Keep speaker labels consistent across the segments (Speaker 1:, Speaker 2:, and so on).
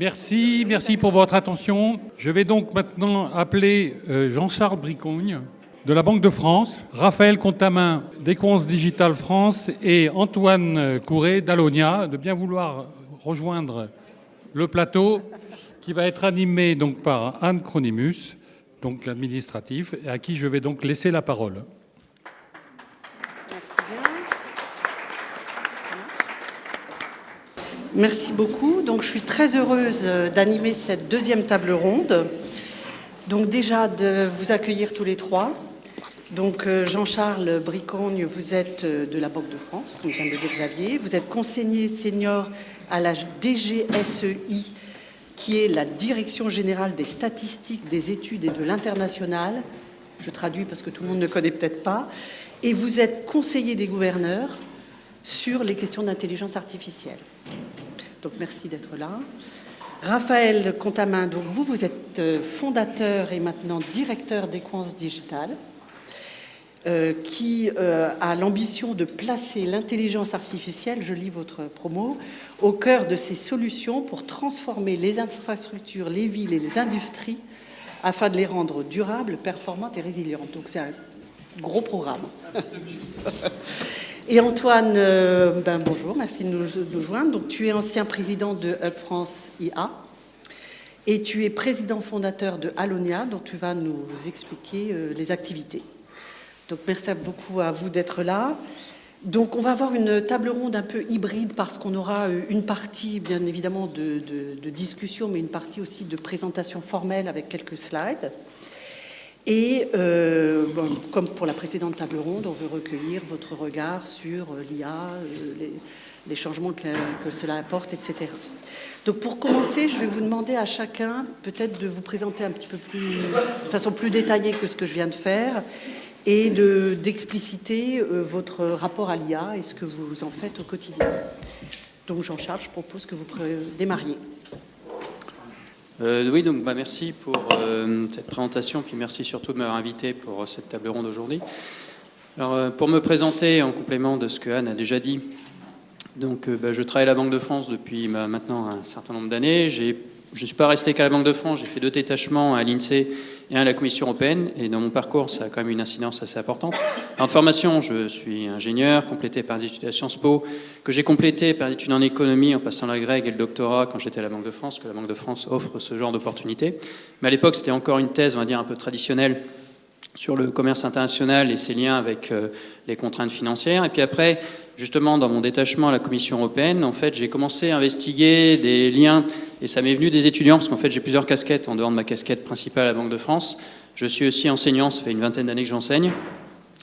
Speaker 1: Merci pour votre attention. Je vais donc maintenant appeler Jean-Charles Bricogne de la Banque de France, Raphaël Contamin d'Equance Digital France et Antoine Courret d'Alonia de bien vouloir rejoindre le plateau qui va être animé donc par Anne Cronimus, donc l'administratif, et à qui je vais donc laisser la parole.
Speaker 2: Merci beaucoup. Donc, je suis très heureuse d'animer cette deuxième table ronde. Donc, déjà, de vous accueillir tous les trois. Donc, Jean-Charles Bricogne, vous êtes de la Banque de France, comme vient de le dire Xavier. Vous êtes conseiller senior à la DGSEI, qui est la Direction Générale des Statistiques, des Études et de l'International. Je traduis parce que tout le monde ne connaît peut-être pas. Et vous êtes conseiller des gouverneurs sur les questions d'intelligence artificielle. Donc, merci d'être là. Raphaël Contamin, donc vous êtes fondateur et maintenant directeur d'Equance Digital, qui a l'ambition de placer l'intelligence artificielle, je lis votre promo, au cœur de ses solutions pour transformer les infrastructures, les villes et les industries afin de les rendre durables, performantes et résilientes. Donc, c'est un gros programme. Et Antoine, bonjour, merci de nous joindre. Donc, tu es ancien président de Hub France IA et tu es président fondateur de Alonia, dont tu vas nous expliquer les activités. Donc, merci beaucoup à vous d'être là. Donc, on va avoir une table ronde un peu hybride parce qu'on aura une partie, bien évidemment, de discussion, mais une partie aussi de présentation formelle avec quelques slides. Et comme pour la précédente table ronde, on veut recueillir votre regard sur l'IA, les changements que cela apporte, etc. Donc pour commencer, je vais vous demander à chacun peut-être de vous présenter un petit peu plus, de façon plus détaillée que ce que je viens de faire, et d'expliciter votre rapport à l'IA et ce que vous en faites au quotidien. Donc Jean-Charles, je propose que vous démarriez.
Speaker 3: Oui, donc merci pour cette présentation, puis merci surtout de m'avoir invité pour cette table ronde aujourd'hui. Alors, pour me présenter en complément de ce que Anne a déjà dit, donc, je travaille à la Banque de France depuis maintenant un certain nombre d'années. Je ne suis pas resté qu'à la Banque de France, j'ai fait 2 détachements à l'INSEE et un à la Commission européenne, et dans mon parcours, ça a quand même une incidence assez importante. En formation, je suis ingénieur, complété par des études à Sciences Po, que j'ai complété par des études en économie en passant la grecque et le doctorat quand j'étais à la Banque de France, que la Banque de France offre ce genre d'opportunités. Mais à l'époque, c'était encore une thèse, on va dire, un peu traditionnelle sur le commerce international et ses liens avec les contraintes financières. Et puis après, justement, dans mon détachement à la Commission européenne, en fait, j'ai commencé à investiguer des liens, et ça m'est venu des étudiants, parce qu'en fait, j'ai plusieurs casquettes en dehors de ma casquette principale à la Banque de France. Je suis aussi enseignant, ça fait une vingtaine d'années que j'enseigne.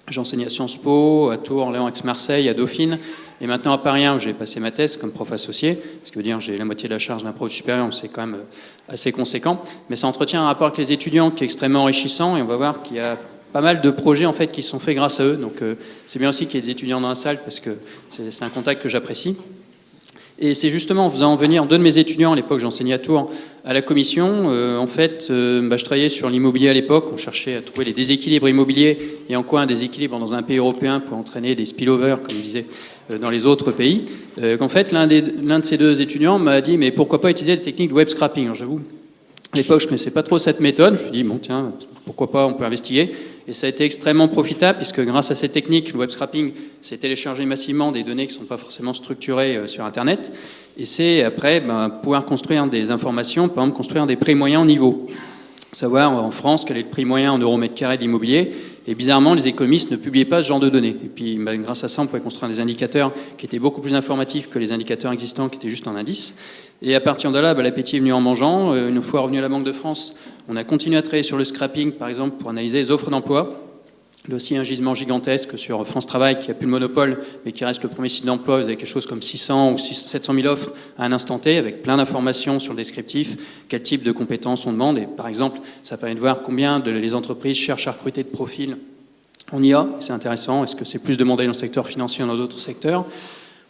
Speaker 3: J'enseigne à Sciences Po, à Tours, Orléans, Aix-Marseille, à Dauphine, et maintenant à Paris 1, où j'ai passé ma thèse comme prof associé, ce qui veut dire j'ai la moitié de la charge d'un prof supérieur, c'est quand même assez conséquent. Mais ça entretient un rapport avec les étudiants qui est extrêmement enrichissant, et on va voir qu'il y a pas mal de projets en fait qui sont faits grâce à eux. Donc c'est bien aussi qu'il y ait des étudiants dans la salle parce que c'est un contact que j'apprécie. Et c'est justement en faisant venir 2 de mes étudiants, à l'époque j'enseignais à Tours, à la commission, en fait, je travaillais sur l'immobilier à l'époque, on cherchait à trouver les déséquilibres immobiliers et en quoi un déséquilibre dans un pays européen peut entraîner des spillovers, comme il disait, dans les autres pays. En fait, l'un de ces 2 étudiants m'a dit, mais pourquoi pas utiliser les techniques de web scrapping? Alors, j'avoue, à l'époque, je ne connaissais pas trop cette méthode, je me suis dit, bon tiens, pourquoi pas, on peut investiguer. Et ça a été extrêmement profitable puisque grâce à ces techniques, le web scrapping, c'est télécharger massivement des données qui ne sont pas forcément structurées sur Internet. Et c'est après pouvoir construire des informations, par exemple construire des prix moyens en niveau. Savoir en France quel est le prix moyen en euros mètre carré d'immobilier. Et bizarrement, les économistes ne publiaient pas ce genre de données. Et puis grâce à ça, on pouvait construire des indicateurs qui étaient beaucoup plus informatifs que les indicateurs existants qui étaient juste en indice. Et à partir de là, l'appétit est venu en mangeant. Une fois revenu à la Banque de France, on a continué à travailler sur le scrapping, par exemple, pour analyser les offres d'emploi. Là aussi, un gisement gigantesque sur France Travail, qui n'a plus le monopole, mais qui reste le premier site d'emploi. Vous avez quelque chose comme 600 ou 700 000 offres à un instant T, avec plein d'informations sur le descriptif, quel type de compétences on demande. Et par exemple, ça permet de voir combien les entreprises cherchent à recruter de profils en IA. C'est intéressant. Est-ce que c'est plus demandé dans le secteur financier ou dans d'autres secteurs?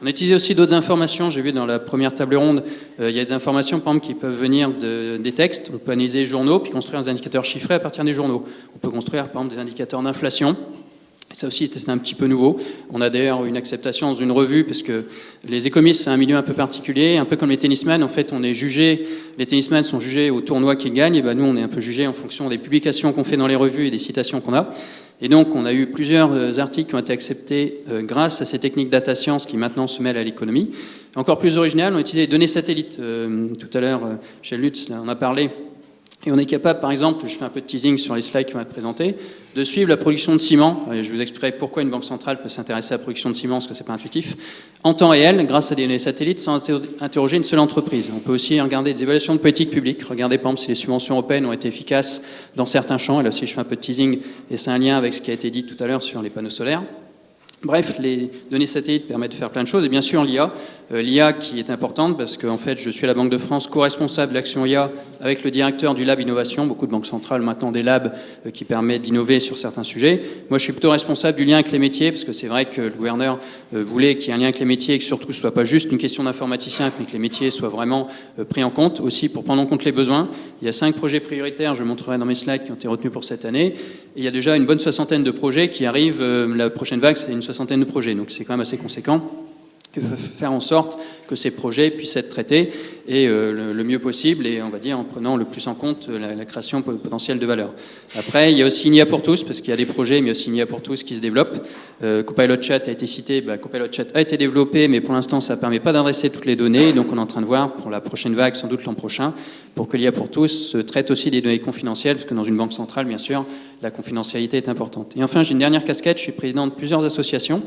Speaker 3: On a utilisé aussi d'autres informations. J'ai vu dans la première table ronde, il y a des informations, par exemple, qui peuvent venir des textes. On peut analyser les journaux, puis construire des indicateurs chiffrés à partir des journaux. On peut construire, par exemple, des indicateurs d'inflation. Ça aussi, c'est un petit peu nouveau. On a d'ailleurs une acceptation dans une revue, parce que les économistes, c'est un milieu un peu particulier, un peu comme les tennisman. En fait, on est jugé, les tennisman sont jugés au tournoi qu'ils gagnent, et ben nous, on est un peu jugés en fonction des publications qu'on fait dans les revues et des citations qu'on a. Et donc, on a eu plusieurs articles qui ont été acceptés grâce à ces techniques data science qui maintenant se mêlent à l'économie. Encore plus original, on a utilisé les données satellites. Tout à l'heure, chez Lutz, on a parlé. Et on est capable, par exemple, je fais un peu de teasing sur les slides qui vont être présentés, de suivre la production de ciment. Je vous expliquerai pourquoi une banque centrale peut s'intéresser à la production de ciment, parce que c'est pas intuitif, en temps réel, grâce à des données satellites, sans interroger une seule entreprise. On peut aussi regarder des évaluations de politique publique, regarder par exemple si les subventions européennes ont été efficaces dans certains champs. Et là aussi, je fais un peu de teasing, et c'est un lien avec ce qui a été dit tout à l'heure sur les panneaux solaires. Bref, les données satellites permettent de faire plein de choses. Et bien sûr, l'IA qui est importante parce qu'en fait, je suis à la Banque de France co-responsable de l'action IA avec le directeur du Lab Innovation. Beaucoup de banques centrales maintenant des labs qui permettent d'innover sur certains sujets. Moi, je suis plutôt responsable du lien avec les métiers parce que c'est vrai que le gouverneur voulait qu'il y ait un lien avec les métiers et que surtout ce ne soit pas juste une question d'informaticien, mais que les métiers soient vraiment pris en compte aussi pour prendre en compte les besoins. Il y a 5 projets prioritaires, je montrerai dans mes slides, qui ont été retenus pour cette année. Et il y a déjà une bonne soixantaine de projets qui arrivent. La prochaine vague, c'est une soixantaine de projets, donc c'est quand même assez conséquent. Il faut faire en sorte que ces projets puissent être traités et le mieux possible, et on va dire en prenant le plus en compte la création potentielle de valeur. Après, il y a aussi IA pour tous, parce qu'il y a des projets, mais aussi IA pour tous qui se développent. Copilot Chat a été cité, Copilot Chat a été développé, mais pour l'instant, ça ne permet pas d'adresser toutes les données, donc on est en train de voir pour la prochaine vague, sans doute l'an prochain, pour que l'IA pour tous traite aussi des données confidentielles, parce que dans une banque centrale, bien sûr, la confidentialité est importante. Et enfin, j'ai une dernière casquette, je suis président de plusieurs associations.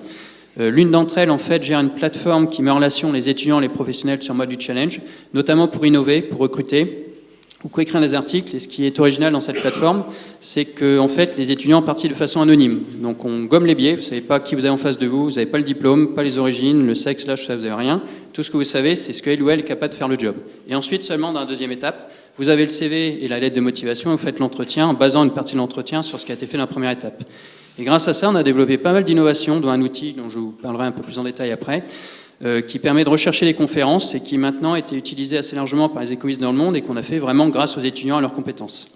Speaker 3: L'une d'entre elles, en fait, gère une plateforme qui met en relation les étudiants et les professionnels sur le mode du challenge, notamment pour innover, pour recruter ou coécrire des articles. Et ce qui est original dans cette plateforme, c'est que, en fait, les étudiants participent de façon anonyme. Donc, on gomme les biais. Vous ne savez pas qui vous avez en face de vous, vous n'avez pas le diplôme, pas les origines, le sexe, l'âge, ça, vous n'avez rien. Tout ce que vous savez, c'est ce qu'elle ou elle est capable de faire le job. Et ensuite, seulement dans la deuxième étape, vous avez le CV et la lettre de motivation, vous faites l'entretien en basant une partie de l'entretien sur ce qui a été fait dans la première étape. Et grâce à ça, on a développé pas mal d'innovations, dont un outil dont je vous parlerai un peu plus en détail après, qui permet de rechercher les conférences et qui maintenant a été utilisé assez largement par les économistes dans le monde et qu'on a fait vraiment grâce aux étudiants et à leurs compétences.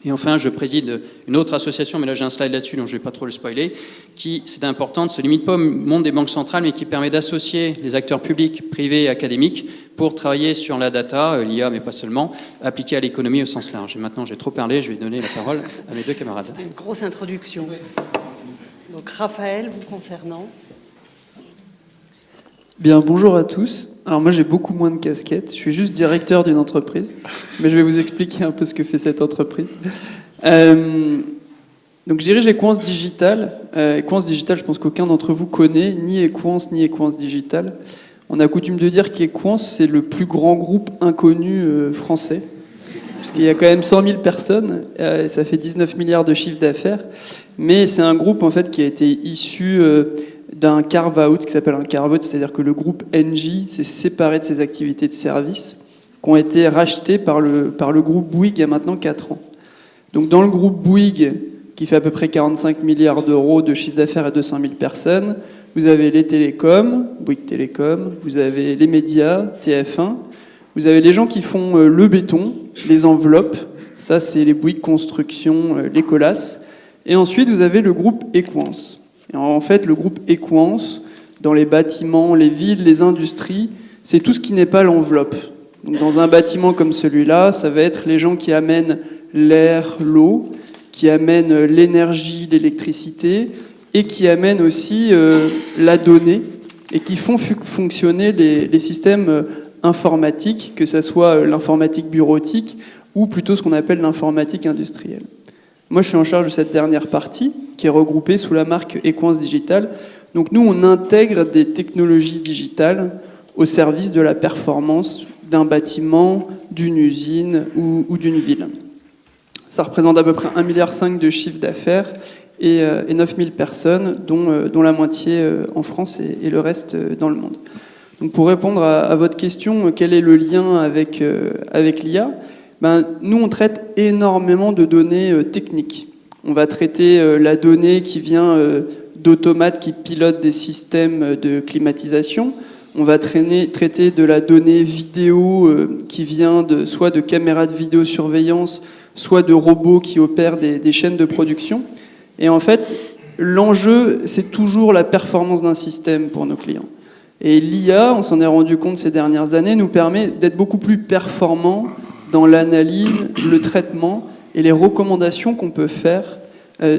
Speaker 3: Et enfin, je préside une autre association, mais là j'ai un slide là-dessus, donc je ne vais pas trop le spoiler, qui, c'est important, ne se limite pas au monde des banques centrales, mais qui permet d'associer les acteurs publics, privés et académiques pour travailler sur la data, l'IA, mais pas seulement, appliquée à l'économie au sens large. Et maintenant, j'ai trop parlé, je vais donner la parole à mes deux camarades.
Speaker 2: C'était une grosse introduction. Donc, Raphaël, vous concernant.
Speaker 4: Bien, bonjour à tous. Alors moi, j'ai beaucoup moins de casquettes. Je suis juste directeur d'une entreprise, mais je vais vous expliquer un peu ce que fait cette entreprise. Donc, je dirige Equance Digital. Equance Digital, je pense qu'aucun d'entre vous connaît ni Equance ni Equance Digital. On a coutume de dire qu'Equance, c'est le plus grand groupe inconnu français, puisqu'il y a quand même 100 000 personnes, et ça fait 19 milliards de chiffre d'affaires. Mais c'est un groupe en fait qui a été issu d'un carve-out qui s'appelle un carve-out, c'est-à-dire que le groupe Engie s'est séparé de ses activités de service, qui ont été rachetées par le groupe Bouygues il y a maintenant 4 ans. Donc dans le groupe Bouygues, qui fait à peu près 45 milliards d'euros de chiffre d'affaires et 200 000 personnes, vous avez les télécoms, Bouygues Télécom, vous avez les médias, TF1, vous avez les gens qui font le béton, les enveloppes, ça c'est les Bouygues Construction, les Colas, et ensuite vous avez le groupe Equance. Et en fait, le groupe Equance, dans les bâtiments, les villes, les industries, c'est tout ce qui n'est pas l'enveloppe. Donc, dans un bâtiment comme celui-là, ça va être les gens qui amènent l'air, l'eau, qui amènent l'énergie, l'électricité, et qui amènent aussi la donnée, et qui font fonctionner les systèmes informatiques, que ce soit l'informatique bureautique, ou plutôt ce qu'on appelle l'informatique industrielle. Moi, je suis en charge de cette dernière partie, qui est regroupée sous la marque Equance Digital. Donc nous, on intègre des technologies digitales au service de la performance d'un bâtiment, d'une usine ou d'une ville. Ça représente à peu près 1,5 milliard de chiffre d'affaires et 9 000 personnes, dont la moitié en France et le reste dans le monde. Donc pour répondre à votre question, quel est le lien avec l'IA ? Nous, on traite énormément de données techniques. On va traiter la donnée qui vient d'automates qui pilotent des systèmes de climatisation. On va traiter de la donnée vidéo qui vient soit de caméras de vidéosurveillance, soit de robots qui opèrent des chaînes de production. Et en fait, l'enjeu, c'est toujours la performance d'un système pour nos clients. Et l'IA, on s'en est rendu compte ces dernières années, nous permet d'être beaucoup plus performants dans l'analyse, le traitement et les recommandations qu'on peut faire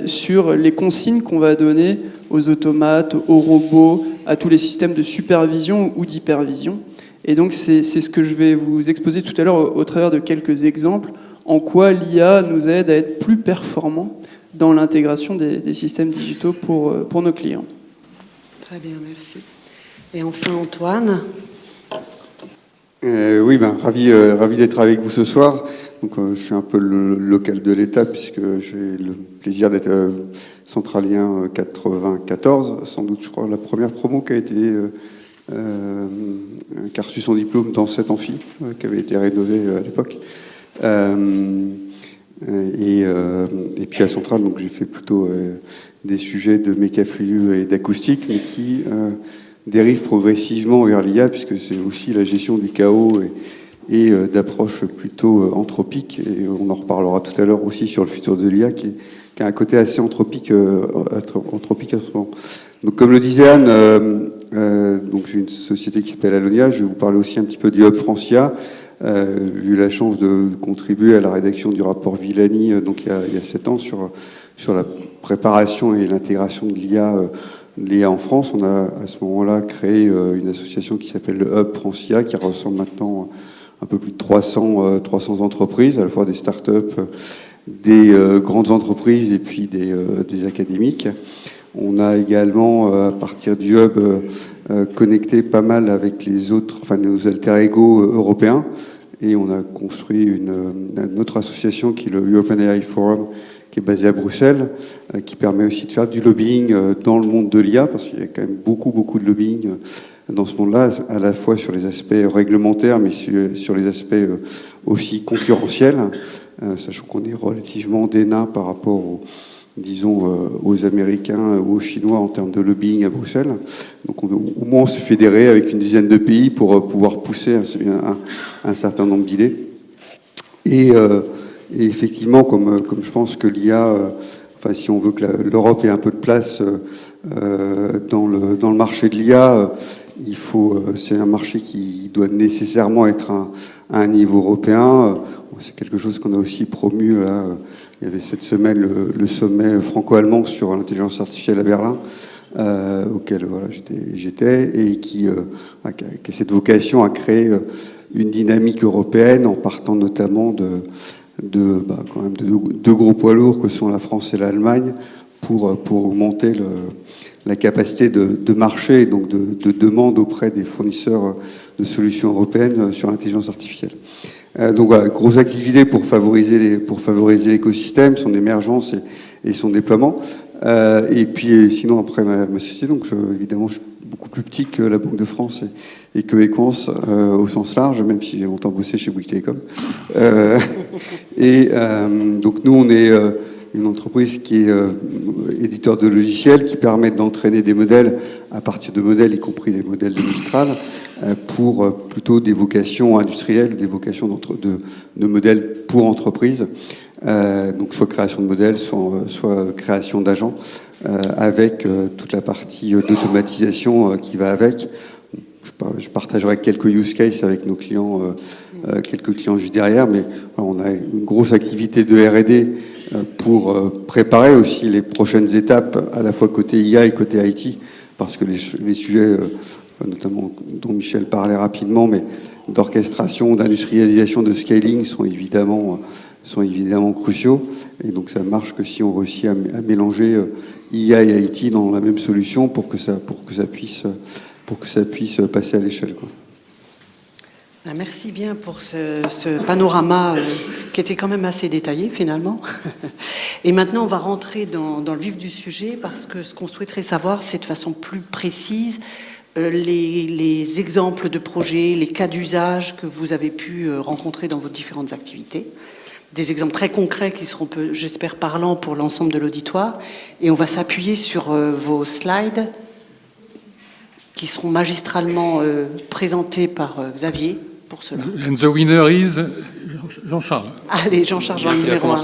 Speaker 4: sur les consignes qu'on va donner aux automates, aux robots, à tous les systèmes de supervision ou d'hypervision. Et donc c'est ce que je vais vous exposer tout à l'heure au travers de quelques exemples, en quoi l'IA nous aide à être plus performants dans l'intégration des systèmes digitaux pour nos clients.
Speaker 2: Très bien, merci. Et enfin, Antoine.
Speaker 5: Oui, ravi d'être avec vous ce soir. Donc, je suis un peu le local de l'État puisque j'ai le plaisir d'être centralien 94, sans doute, je crois, la première promo qui a été qui a reçu son diplôme dans cet amphi, qui avait été rénové à l'époque. Et puis à Centrale, donc j'ai fait plutôt des sujets de mécafluide et d'acoustique, mais qui dérivent progressivement vers l'IA, puisque c'est aussi la gestion du chaos et d'approche plutôt anthropique. Et on en reparlera tout à l'heure aussi sur le futur de l'IA, qui a un côté assez anthropique Donc, comme le disait Anne, donc j'ai une société qui s'appelle Alonia. Je vais vous parler aussi un petit peu du Hub Francia. J'ai eu la chance de contribuer à la rédaction du rapport Villani, donc il y a 7 ans, sur la préparation et l'intégration de l'IA en France. On a à ce moment-là créé une association qui s'appelle le Hub Francia, qui ressemble maintenant à un peu plus de 300 entreprises, à la fois des startups, des grandes entreprises et puis des académiques. On a également, à partir du Hub, connecté pas mal avec les autres, enfin nos alter-ego européens, et on a construit une autre association qui est le European AI Forum, qui est basé à Bruxelles, qui permet aussi de faire du lobbying dans le monde de l'IA, parce qu'il y a quand même beaucoup de lobbying dans ce monde-là, à la fois sur les aspects réglementaires, mais sur les aspects aussi concurrentiels, sachant qu'on est relativement des nains par rapport aux Américains ou aux Chinois en termes de lobbying à Bruxelles. Donc au moins on s'est fédéré avec une dizaine de pays pour pouvoir pousser un certain nombre d'idées. Et effectivement, comme je pense que l'IA, enfin si on veut que l'Europe ait un peu de place dans le marché de l'IA, c'est un marché qui doit nécessairement être à un niveau européen. C'est quelque chose qu'on a aussi promu là. Il y avait cette semaine le sommet franco-allemand sur l'intelligence artificielle à Berlin, auquel voilà, j'étais, et qui a cette vocation à créer une dynamique européenne en partant notamment de deux gros poids lourds que sont la France et l'Allemagne pour augmenter la capacité de marché et donc de demande auprès des fournisseurs de solutions européennes sur l'intelligence artificielle. Donc voilà, grosse activité pour favoriser l'écosystème, son émergence et son déploiement. Et puis sinon après ma société, donc évidemment je suis beaucoup plus petit que la Banque de France et que Equans au sens large, même si j'ai longtemps bossé chez Bouygues Telecom. Donc nous on est une entreprise qui est éditeur de logiciels, qui permet d'entraîner des modèles à partir de modèles, y compris les modèles de Mistral, pour plutôt des vocations industrielles, des vocations de modèles pour entreprises. Donc soit création de modèles, soit création d'agents, avec toute la partie d'automatisation qui va avec. Je partagerai quelques use cases avec nos clients, quelques clients juste derrière, mais on a une grosse activité de R&D pour préparer aussi les prochaines étapes, à la fois côté IA et côté IT, parce que les sujets, notamment dont Michel parlait rapidement, mais d'orchestration, d'industrialisation, de scaling sont évidemment cruciaux. Et donc ça marche que si on réussit à mélanger IA et IT dans la même solution pour que ça puisse passer à l'échelle, quoi.
Speaker 2: Merci bien pour ce panorama qui était quand même assez détaillé finalement. Et maintenant on va rentrer dans le vif du sujet, parce que ce qu'on souhaiterait savoir, c'est de façon plus précise les exemples de projets, les cas d'usage que vous avez pu rencontrer dans vos différentes activités. Des exemples très concrets qui seront, j'espère, parlants pour l'ensemble de l'auditoire. Et on va s'appuyer sur vos slides qui seront magistralement présentés par Xavier pour cela.
Speaker 1: And the winner is Jean-Charles.
Speaker 2: Allez, Jean-Charles, en numéro 1.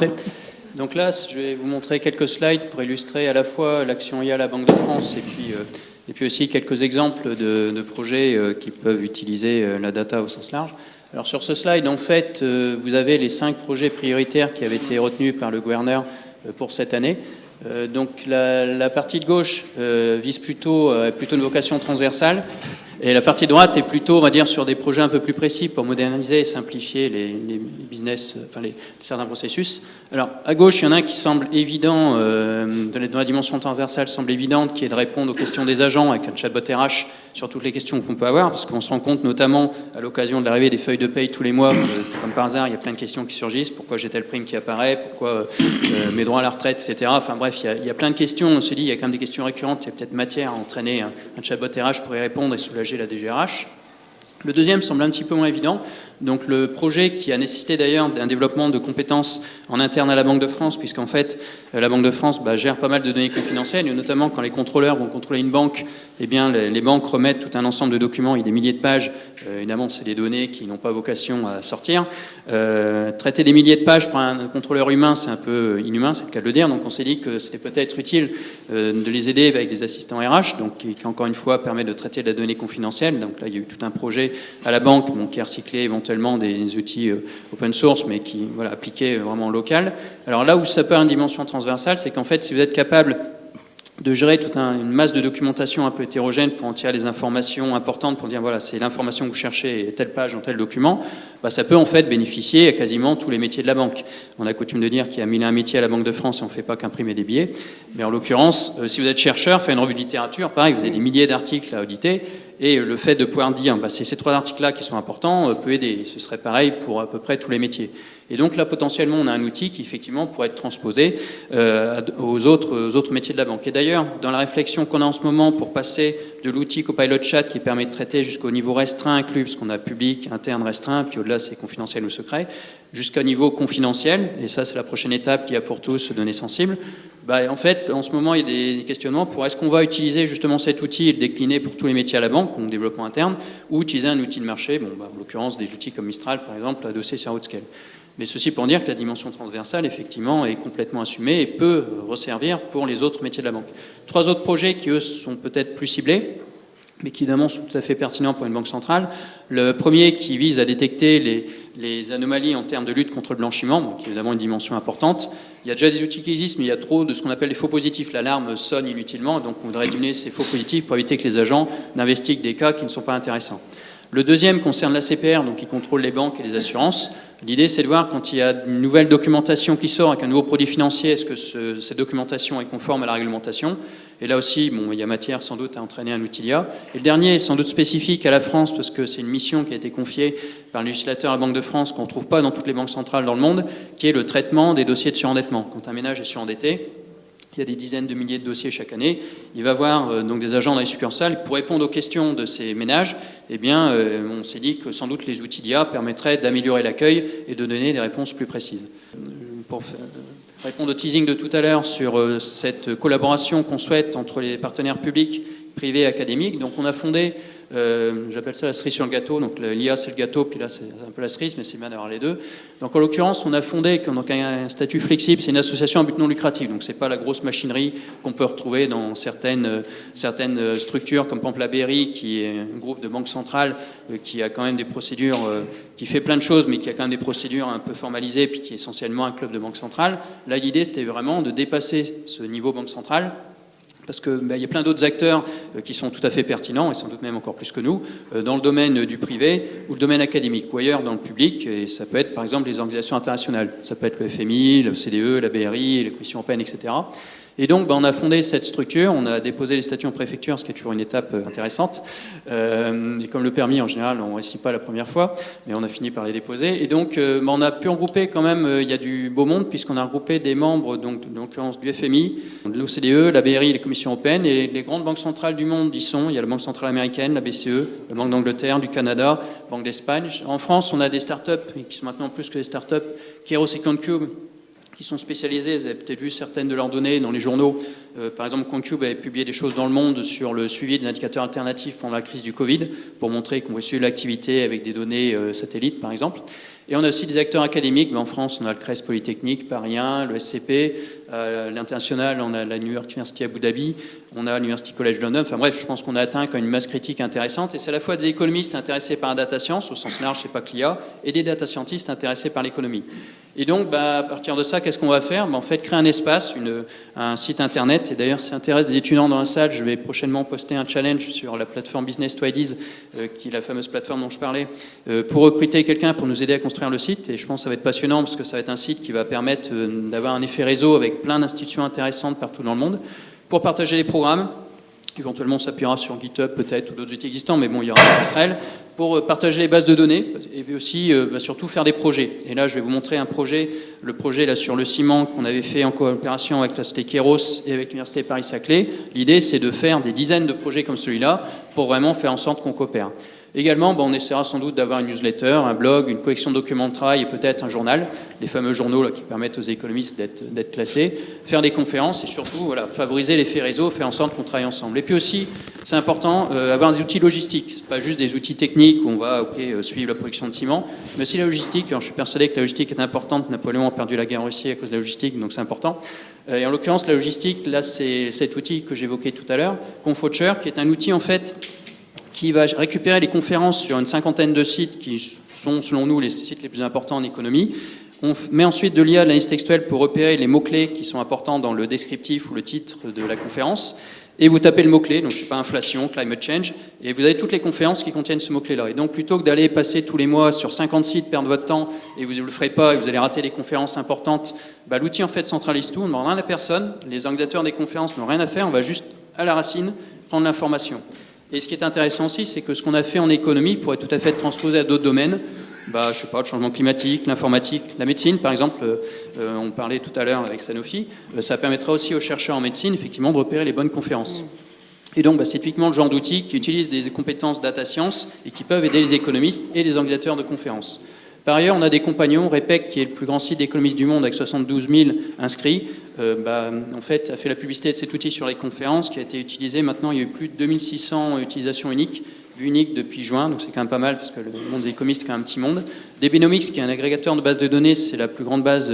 Speaker 3: Donc là, je vais vous montrer quelques slides pour illustrer à la fois l'action IA à la Banque de France et puis aussi quelques exemples de projets qui peuvent utiliser la data au sens large. Alors sur ce slide, en fait, vous avez les 5 projets prioritaires qui avaient été retenus par le gouverneur pour cette année. Donc la partie de gauche vise plutôt une vocation transversale. Et la partie droite est plutôt, on va dire, sur des projets un peu plus précis pour moderniser et simplifier les business, enfin certains processus. Alors, à gauche, il y en a un qui semble évident, dans la dimension transversale, semble évidente, qui est de répondre aux questions des agents avec un chatbot RH sur toutes les questions qu'on peut avoir, parce qu'on se rend compte, notamment à l'occasion de l'arrivée des feuilles de paye tous les mois, comme par hasard, il y a plein de questions qui surgissent. Pourquoi j'ai telle prime qui apparaît? Pourquoi mes droits à la retraite, etc. Enfin bref, il y a plein de questions. On se dit, il y a quand même des questions récurrentes. Il y a peut-être matière à entraîner un chatbot RH pour y répondre et soulager la DGRH. Le deuxième semble un petit peu moins évident. Donc le projet qui a nécessité d'ailleurs d'un développement de compétences en interne à la Banque de France, puisqu'en fait la Banque de France gère pas mal de données confidentielles, et notamment quand les contrôleurs vont contrôler une banque, eh bien les banques remettent tout un ensemble de documents et des milliers de pages. Évidemment, c'est des données qui n'ont pas vocation à sortir. Traiter des milliers de pages par un contrôleur humain, c'est un peu inhumain, c'est le cas de le dire. Donc on s'est dit que c'était peut-être utile de les aider avec des assistants RH, donc qui encore une fois permet de traiter de la donnée confidentielle. Donc là, il y a eu tout un projet à la banque qui a recyclé éventuellement des outils open source, mais qui appliqués vraiment local. Alors là où ça peut avoir une dimension transversale, c'est qu'en fait, si vous êtes capable de gérer toute une masse de documentation un peu hétérogène pour en tirer des informations importantes, pour dire voilà, c'est l'information que vous cherchez, telle page dans tel document, ça peut en fait bénéficier à quasiment tous les métiers de la banque. On a coutume de dire qu'il y a 1001 métiers à la Banque de France et on ne fait pas qu'imprimer des billets. Mais en l'occurrence, si vous êtes chercheur, faire une revue de littérature, pareil, vous avez des milliers d'articles à auditer. Et le fait de pouvoir dire, c'est ces 3 articles-là qui sont importants, peut aider. Ce serait pareil pour à peu près tous les métiers. Et donc là, potentiellement, on a un outil qui, effectivement, pourrait être transposé aux autres métiers de la banque. Et d'ailleurs, dans la réflexion qu'on a en ce moment pour passer de l'outil Copilot Chat qui permet de traiter jusqu'au niveau restreint inclus, parce qu'on a public, interne, restreint, puis au-delà, c'est confidentiel ou secret, jusqu'au niveau confidentiel, et ça, c'est la prochaine étape qui a pour tous données sensibles. En fait, en ce moment, il y a des questionnements pour est-ce qu'on va utiliser justement cet outil et le décliner pour tous les métiers à la banque, donc développement interne, ou utiliser un outil de marché, en l'occurrence des outils comme Mistral, par exemple, adossés sur Outscale. Mais ceci pour dire que la dimension transversale, effectivement, est complètement assumée et peut resservir pour les autres métiers de la banque. 3 autres projets qui, eux, sont peut-être plus ciblés, mais qui évidemment sont tout à fait pertinents pour une banque centrale. Le premier qui vise à détecter les anomalies en termes de lutte contre le blanchiment, donc qui est évidemment une dimension importante. Il y a déjà des outils qui existent, mais il y a trop de ce qu'on appelle les faux positifs. L'alarme sonne inutilement, donc on voudrait diminuer ces faux positifs pour éviter que les agents n'investiguent des cas qui ne sont pas intéressants. Le deuxième concerne l'ACPR, donc qui contrôle les banques et les assurances. L'idée, c'est de voir quand il y a une nouvelle documentation qui sort avec un nouveau produit financier, est-ce que cette documentation est conforme à la réglementation? Et là aussi, il y a matière sans doute à entraîner un outil IA. Et le dernier est sans doute spécifique à la France, parce que c'est une mission qui a été confiée par le législateur à la Banque de France, qu'on ne trouve pas dans toutes les banques centrales dans le monde, qui est le traitement des dossiers de surendettement. Quand un ménage est surendetté, il y a des dizaines de milliers de dossiers chaque année. Il va avoir donc des agents dans les succursales. Pour répondre aux questions de ces ménages, on s'est dit que sans doute les outils d'IA permettraient d'améliorer l'accueil et de donner des réponses plus précises. Pour répondre au teasing de tout à l'heure sur cette collaboration qu'on souhaite entre les partenaires publics, privés et académiques, donc on a fondé, j'appelle ça la cerise sur le gâteau, donc l'IA c'est le gâteau, puis là c'est un peu la cerise, mais c'est bien d'avoir les deux. Donc en l'occurrence, on a fondé donc un statut flexible, c'est une association à but non lucratif, donc c'est pas la grosse machinerie qu'on peut retrouver dans certaines structures, comme par exemple la BRI, qui est un groupe de banque centrale qui a quand même des procédures, qui fait plein de choses, mais qui a quand même des procédures un peu formalisées, puis qui est essentiellement un club de banque centrale. Là, l'idée, c'était vraiment de dépasser ce niveau banque centrale, parce qu'il y a plein d'autres acteurs qui sont tout à fait pertinents, et sans doute même encore plus que nous, dans le domaine du privé ou le domaine académique, ou ailleurs dans le public, et ça peut être par exemple les organisations internationales, ça peut être le FMI, le CDE, la BRI, la Commission européenne, etc. Et donc, on a fondé cette structure, on a déposé les statuts en préfecture, ce qui est toujours une étape intéressante. Et comme le permis, en général, on ne réussit pas la première fois, mais on a fini par les déposer. Et donc, on a pu regrouper quand même, il y a du beau monde, puisqu'on a regroupé des membres, donc, en l'occurrence du FMI, de l'OCDE, la BRI, les commissions européennes, et les grandes banques centrales du monde y sont. Il y a la Banque centrale américaine, la BCE, la Banque d'Angleterre, du Canada, la Banque d'Espagne. En France, on a des startups, qui sont maintenant plus que des startups, Kairos et CoinCube, qui sont spécialisées. Vous avez peut-être vu certaines de leurs données dans les journaux. Par exemple, Quantcube avait publié des choses dans le monde sur le suivi des indicateurs alternatifs pendant la crise du Covid, pour montrer qu'on pouvait suivre l'activité avec des données satellites, par exemple. Et on a aussi des acteurs académiques. En France, on a le CRES Polytechnique, Paris 1, le SCP. L'international, on a la New York University Abu Dhabi, on a l'University College London. Enfin bref, je pense qu'on a atteint quand même une masse critique intéressante. Et c'est à la fois des économistes intéressés par la data science, au sens large, c'est pas que l'IA, et des data scientists intéressés par l'économie. Et donc, à partir de ça, qu'est-ce qu'on va faire? En fait, créer un espace, un site internet. Et d'ailleurs, si ça intéresse des étudiants dans la salle, je vais prochainement poster un challenge sur la plateforme Business to Ideas, qui est la fameuse plateforme dont je parlais, pour recruter quelqu'un pour nous aider à construire le site. Et je pense que ça va être passionnant, parce que ça va être un site qui va permettre d'avoir un effet réseau avec plein d'institutions intéressantes partout dans le monde, pour partager les programmes. Éventuellement, on s'appuiera sur GitHub peut-être ou d'autres outils existants, mais bon, il y aura un Israël, pour partager les bases de données et puis aussi surtout faire des projets. Et là, je vais vous montrer un projet, le projet là sur le ciment qu'on avait fait en coopération avec la société Kairos et avec l'Université Paris-Saclay. L'idée, c'est de faire des dizaines de projets comme celui-là pour vraiment faire en sorte qu'on coopère. Également, on essaiera sans doute d'avoir une newsletter, un blog, une collection de documents de travail et peut-être un journal, les fameux journaux là, qui permettent aux économistes d'être classés, faire des conférences et surtout favoriser l'effet réseau, faire en sorte qu'on travaille ensemble. Et puis aussi, c'est important, avoir des outils logistiques, pas juste des outils techniques où on va suivre la production de ciment, mais aussi la logistique. Alors, je suis persuadé que la logistique est importante. Napoléon a perdu la guerre en Russie à cause de la logistique, donc c'est important. Et en l'occurrence, la logistique, là, c'est cet outil que j'évoquais tout à l'heure, Confoucher, qui est un outil en fait qui va récupérer les conférences sur une cinquantaine de sites qui sont, selon nous, les sites les plus importants en économie. On met ensuite de l'IA, de l'analyse textuelle, pour repérer les mots-clés qui sont importants dans le descriptif ou le titre de la conférence. Et vous tapez le mot-clé, donc je ne sais pas, inflation, climate change, et vous avez toutes les conférences qui contiennent ce mot-clé-là. Et donc plutôt que d'aller passer tous les mois sur 50 sites, perdre votre temps, et vous ne le ferez pas, et vous allez rater des conférences importantes, l'outil en fait centralise tout, on ne demande rien à personne, les organisateurs des conférences n'ont rien à faire, on va juste à la racine prendre l'information. Et ce qui est intéressant aussi, c'est que ce qu'on a fait en économie pourrait tout à fait être transposé à d'autres domaines. Je sais pas, le changement climatique, l'informatique, la médecine, par exemple. On parlait tout à l'heure avec Sanofi. Ça permettra aussi aux chercheurs en médecine, effectivement, de repérer les bonnes conférences. Et donc, c'est typiquement le genre d'outils qui utilisent des compétences data science et qui peuvent aider les économistes et les organisateurs de conférences. Par ailleurs, on a des compagnons. REPEC, qui est le plus grand site d'économistes du monde avec 72 000 inscrits, en fait, a fait la publicité de cet outil sur les conférences qui a été utilisé. Maintenant, il y a eu plus de 2600 utilisations uniques depuis juin, donc c'est quand même pas mal parce que le monde des économistes est quand même un petit monde. DBnomics, qui est un agrégateur de bases de données, c'est la plus grande base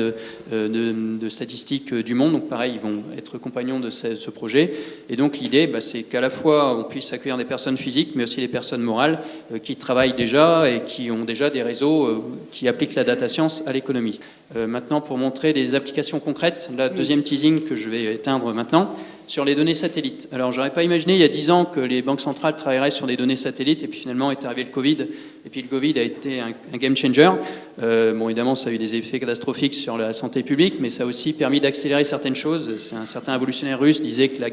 Speaker 3: de statistiques du monde, donc pareil, ils vont être compagnons de ce projet. Et donc l'idée, c'est qu'à la fois on puisse accueillir des personnes physiques, mais aussi des personnes morales qui travaillent déjà et qui ont déjà des réseaux qui appliquent la data science à l'économie. Maintenant, pour montrer des applications concrètes, la deuxième teasing que je vais éteindre maintenant, sur les données satellites. Alors, j'aurais pas imaginé il y a 10 ans que les banques centrales travailleraient sur des données satellites, et puis finalement est arrivé le Covid, et puis le Covid a été un game changer. Évidemment, ça a eu des effets catastrophiques sur la santé publique, mais ça a aussi permis d'accélérer certaines choses. C'est un certain révolutionnaire russe disait que la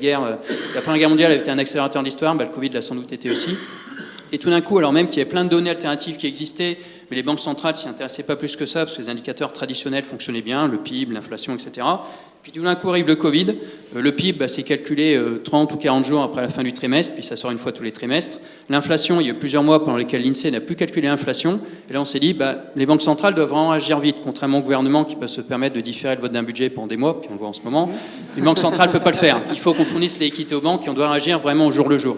Speaker 3: Première Guerre mondiale avait été un accélérateur de l'histoire, le Covid l'a sans doute été aussi. Et tout d'un coup, alors même qu'il y avait plein de données alternatives qui existaient, mais les banques centrales s'y intéressaient pas plus que ça, parce que les indicateurs traditionnels fonctionnaient bien, le PIB, l'inflation, etc. Puis tout d'un coup arrive le Covid. Le PIB, c'est calculé 30 ou 40 jours après la fin du trimestre, puis ça sort une fois tous les trimestres. L'inflation, il y a eu plusieurs mois pendant lesquels l'INSEE n'a plus calculé l'inflation. Et là, on s'est dit, les banques centrales doivent vraiment agir vite, contrairement au gouvernement qui peut se permettre de différer le vote d'un budget pendant des mois, puis on le voit en ce moment. Une banque centrale ne peut pas le faire. Il faut qu'on fournisse les liquidités aux banques et on doit agir vraiment au jour le jour.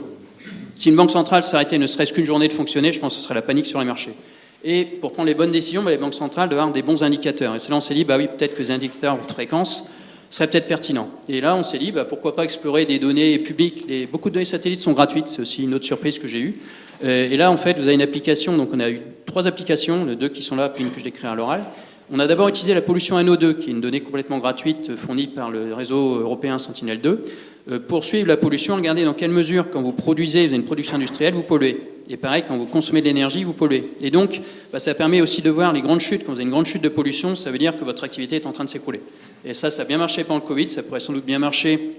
Speaker 3: Si une banque centrale s'arrêtait ne serait-ce qu'une journée de fonctionner, je pense que ce serait la panique sur les marchés. Et pour prendre les bonnes décisions, les banques centrales doivent avoir des bons indicateurs. Et c'est là on s'est dit, oui, peut-être que les indicateurs de fréquence seraient peut-être pertinents. Et là, on s'est dit, pourquoi pas explorer des données publiques. Beaucoup de données satellites sont gratuites, c'est aussi une autre surprise que j'ai eue. Et là, en fait, vous avez une application, donc on a eu 3 applications, 2 qui sont là, puis une que je décris à l'oral. On a d'abord utilisé la pollution NO2, qui est une donnée complètement gratuite fournie par le réseau européen Sentinel-2, pour suivre la pollution. Regardez dans quelle mesure, quand vous produisez, vous avez une production industrielle, vous polluez. Et pareil, quand vous consommez de l'énergie, vous polluez. Et donc, ça permet aussi de voir les grandes chutes. Quand vous avez une grande chute de pollution, ça veut dire que votre activité est en train de s'écrouler. Et ça a bien marché pendant le Covid, ça pourrait sans doute bien marcher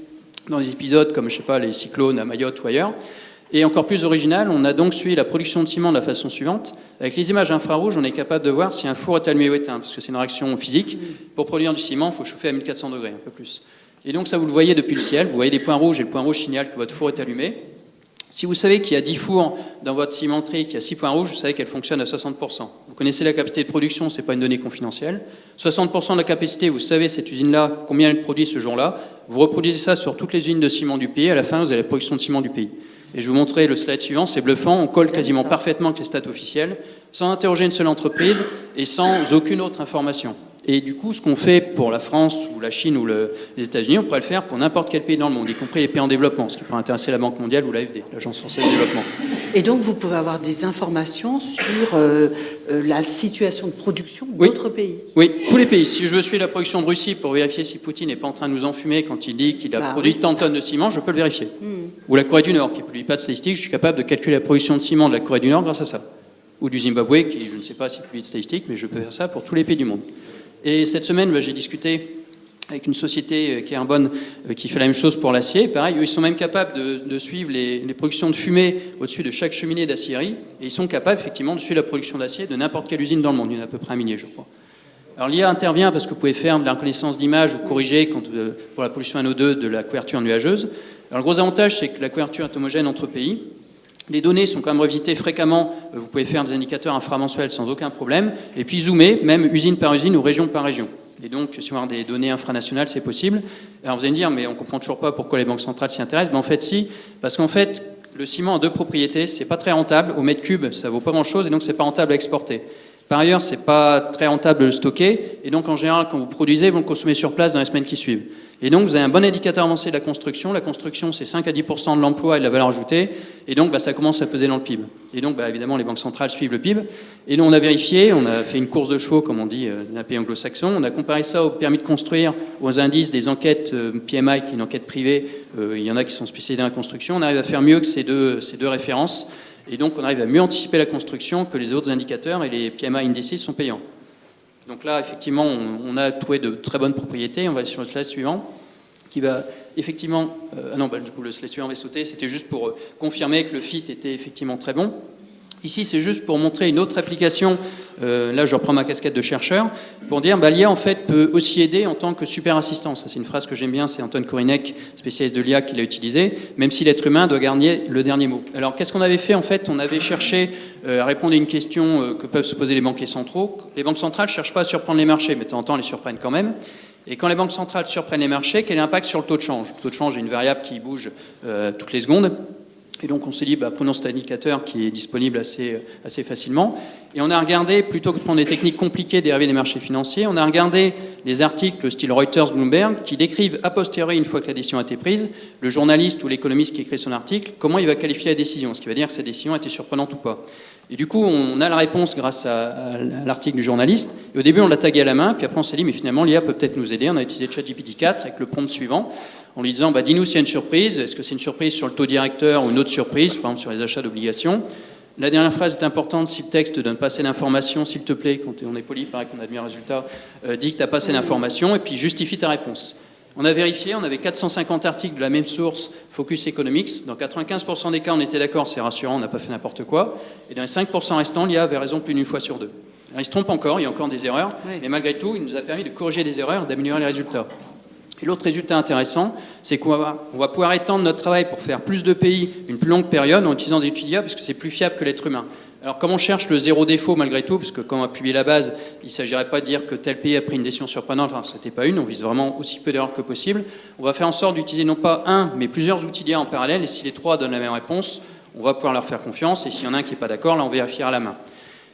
Speaker 3: dans des épisodes comme, les cyclones à Mayotte ou ailleurs. Et encore plus original, on a donc suivi la production de ciment de la façon suivante. Avec les images infrarouges, on est capable de voir si un four est allumé ou éteint, parce que c'est une réaction physique. Pour produire du ciment, il faut chauffer à 1400 degrés, un peu plus. Et donc ça, vous le voyez depuis le ciel, vous voyez des points rouges, et le point rouge signale que votre four est allumé. Si vous savez qu'il y a 10 fours dans votre cimenterie, qu'il y a 6 points rouges, vous savez qu'elle fonctionne à 60%. Vous connaissez la capacité de production, ce n'est pas une donnée confidentielle. 60% de la capacité, vous savez cette usine-là, combien elle produit ce jour-là. Vous reproduisez ça sur toutes les usines de ciment du pays. À la fin, vous avez la production de ciment du pays. Et je vous montrerai le slide suivant, c'est bluffant. On colle quasiment parfaitement avec les stats officielles, sans interroger une seule entreprise et sans aucune autre information. Et du coup, ce qu'on fait pour la France ou la Chine ou les États-Unis, on pourrait le faire pour n'importe quel pays dans le monde, y compris les pays en développement, ce qui pourrait intéresser la Banque mondiale ou l'AFD, l'Agence française de développement.
Speaker 2: Et donc, vous pouvez avoir des informations sur la situation de production d'autres pays.
Speaker 3: Oui, tous les pays. Si je veux suivre la production de Russie pour vérifier si Poutine n'est pas en train de nous enfumer quand il dit qu'il a produit tant de tonnes de ciment, je peux le vérifier. Ou la Corée du Nord, qui ne publie pas de statistiques, je suis capable de calculer la production de ciment de la Corée du Nord grâce à ça. Ou du Zimbabwe, qui je ne sais pas s'il publie de statistiques, mais je peux faire ça pour tous les pays du monde. Et cette semaine, j'ai discuté avec une société qui est Carbone, qui fait la même chose pour l'acier. Pareil, eux, ils sont même capables de suivre les productions de fumée au-dessus de chaque cheminée d'acierie. Et ils sont capables, effectivement, de suivre la production d'acier de n'importe quelle usine dans le monde. Il y en a à peu près 1 millier, je crois. Alors l'IA intervient parce que vous pouvez faire de la reconnaissance d'image ou corriger pour la pollution NO2 de la couverture nuageuse. Alors le gros avantage, c'est que la couverture est homogène entre pays. Les données sont quand même revisitées fréquemment. Vous pouvez faire des indicateurs inframensuels sans aucun problème. Et puis zoomer, même usine par usine ou région par région. Et donc, si on a des données infranationales, c'est possible. Alors vous allez me dire, mais on ne comprend toujours pas pourquoi les banques centrales s'y intéressent. Ben, en fait, si. Parce qu'en fait, le ciment a 2 propriétés. C'est pas très rentable. Au mètre cube, ça vaut pas grand-chose. Et donc, c'est pas rentable à exporter. Par ailleurs, c'est pas très rentable de le stocker. Et donc, en général, quand vous produisez, vous le consommez sur place dans les semaines qui suivent. Et donc, vous avez un bon indicateur avancé de la construction. La construction, c'est 5 à 10% de l'emploi et de la valeur ajoutée. Et donc, ça commence à peser dans le PIB. Et donc, évidemment, les banques centrales suivent le PIB. Et nous, on a vérifié, on a fait une course de chevaux, comme on dit, d'un pays anglo-saxon. On a comparé ça au permis de construire, aux indices des enquêtes PMI, qui est une enquête privée. Il y en a qui sont spécialisés dans la construction. On arrive à faire mieux que ces deux références. Et donc, on arrive à mieux anticiper la construction que les autres indicateurs. Et les PMI indices sont payants. Donc là, effectivement, on a trouvé de très bonnes propriétés. On va aller sur le slide suivant, qui va effectivement... du coup, le slide suivant va sauter. C'était juste pour confirmer que le fit était effectivement très bon. Ici, c'est juste pour montrer une autre application. Là, je reprends ma casquette de chercheur, pour dire l'IA, en fait, peut aussi aider en tant que super assistant. Ça, c'est une phrase que j'aime bien, c'est Antoine Kourinek, spécialiste de l'IA, qui l'a utilisée, même si l'être humain doit garder le dernier mot. Alors, qu'est-ce qu'on avait fait, en fait? On avait cherché à répondre à une question que peuvent se poser les banquiers centraux. Les banques centrales ne cherchent pas à surprendre les marchés, mais de temps en temps, elles les surprennent quand même. Et quand les banques centrales surprennent les marchés, quel est l'impact sur le taux de change? Le taux de change est une variable qui bouge toutes les secondes. Et donc on s'est dit, prenons cet indicateur qui est disponible assez facilement. Et on a regardé, plutôt que de prendre des techniques compliquées dérivées des marchés financiers, on a regardé les articles style Reuters, Bloomberg, qui décrivent a posteriori, une fois que la décision a été prise, le journaliste ou l'économiste qui écrit son article, comment il va qualifier la décision, ce qui va dire que sa décision a été surprenante ou pas. Et du coup, on a la réponse grâce à l'article du journaliste. Et au début, on l'a tagué à la main, puis après on s'est dit, mais finalement, l'IA peut peut-être nous aider. On a utilisé ChatGPT 4 avec le prompt suivant, en lui disant, dis-nous s'il y a une surprise. Est-ce que c'est une surprise sur le taux directeur ou une autre surprise, par exemple sur les achats d'obligations? La dernière phrase est importante. Si le texte ne donne pas assez d'informations, s'il te plaît, quand on est poli, il paraît qu'on a bien le résultat, dis que tu n'as pas assez d'informations, et puis justifie ta réponse. On a vérifié, on avait 450 articles de la même source, Focus Economics. Dans 95% des cas, on était d'accord, c'est rassurant, on n'a pas fait n'importe quoi. Et dans les 5% restants, l'IA avait raison plus d'une fois sur 2. Alors, il se trompe encore, il y a encore des erreurs, mais malgré tout, il nous a permis de corriger des erreurs et d'améliorer les résultats. Et l'autre résultat intéressant, c'est qu'on va pouvoir étendre notre travail pour faire plus de pays une plus longue période en utilisant des outils d'IA, parce que c'est plus fiable que l'être humain. Alors, comme on cherche le zéro défaut malgré tout, parce que quand on a publié la base, il ne s'agirait pas de dire que tel pays a pris une décision surprenante, enfin, ce n'était pas une, on vise vraiment aussi peu d'erreurs que possible. On va faire en sorte d'utiliser non pas un, mais plusieurs outils d'IA en parallèle, et si les 3 donnent la même réponse, on va pouvoir leur faire confiance, et s'il y en a un qui n'est pas d'accord, là, on vérifiera à la main.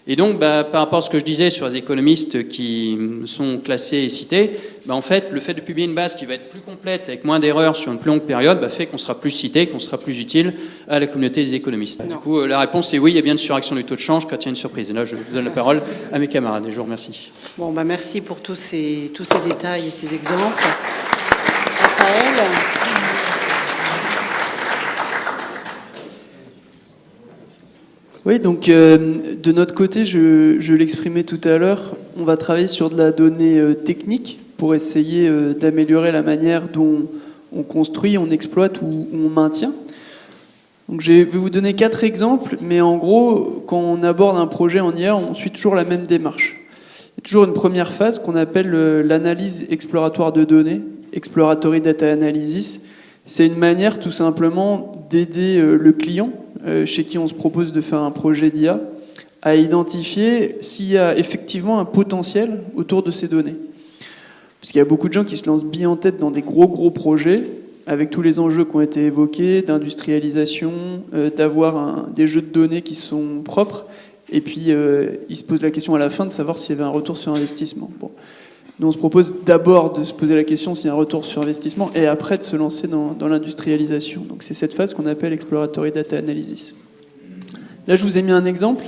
Speaker 3: Et donc, par rapport à ce que je disais sur les économistes qui sont classés et cités, en fait, le fait de publier une base qui va être plus complète, avec moins d'erreurs sur une plus longue période, fait qu'on sera plus cité, qu'on sera plus utile à la communauté des économistes. Non. Du coup, la réponse est oui, il y a bien une suraction du taux de change quand il y a une surprise. Et là, je donne la parole à mes camarades, et je vous remercie.
Speaker 2: Bon, merci pour tous ces détails et ces exemples. Raphaël.
Speaker 4: Oui, donc de notre côté, je l'exprimais tout à l'heure, on va travailler sur de la donnée technique pour essayer d'améliorer la manière dont on construit, on exploite ou on maintient. Donc je vais vous donner 4 exemples, mais en gros, quand on aborde un projet en IA, on suit toujours la même démarche. Il y a toujours une première phase qu'on appelle l'analyse exploratoire de données, Exploratory Data Analysis. C'est une manière tout simplement d'aider le client, chez qui on se propose de faire un projet d'IA, à identifier s'il y a effectivement un potentiel autour de ces données. Parce qu'il y a beaucoup de gens qui se lancent bien en tête dans des gros projets, avec tous les enjeux qui ont été évoqués, d'industrialisation, d'avoir des jeux de données qui sont propres, et puis ils se posent la question à la fin de savoir s'il y avait un retour sur investissement. Bon. Nous, on se propose d'abord de se poser la question s'il y a un retour sur investissement, et après de se lancer dans l'industrialisation. Donc c'est cette phase qu'on appelle Exploratory Data Analysis. Là, je vous ai mis un exemple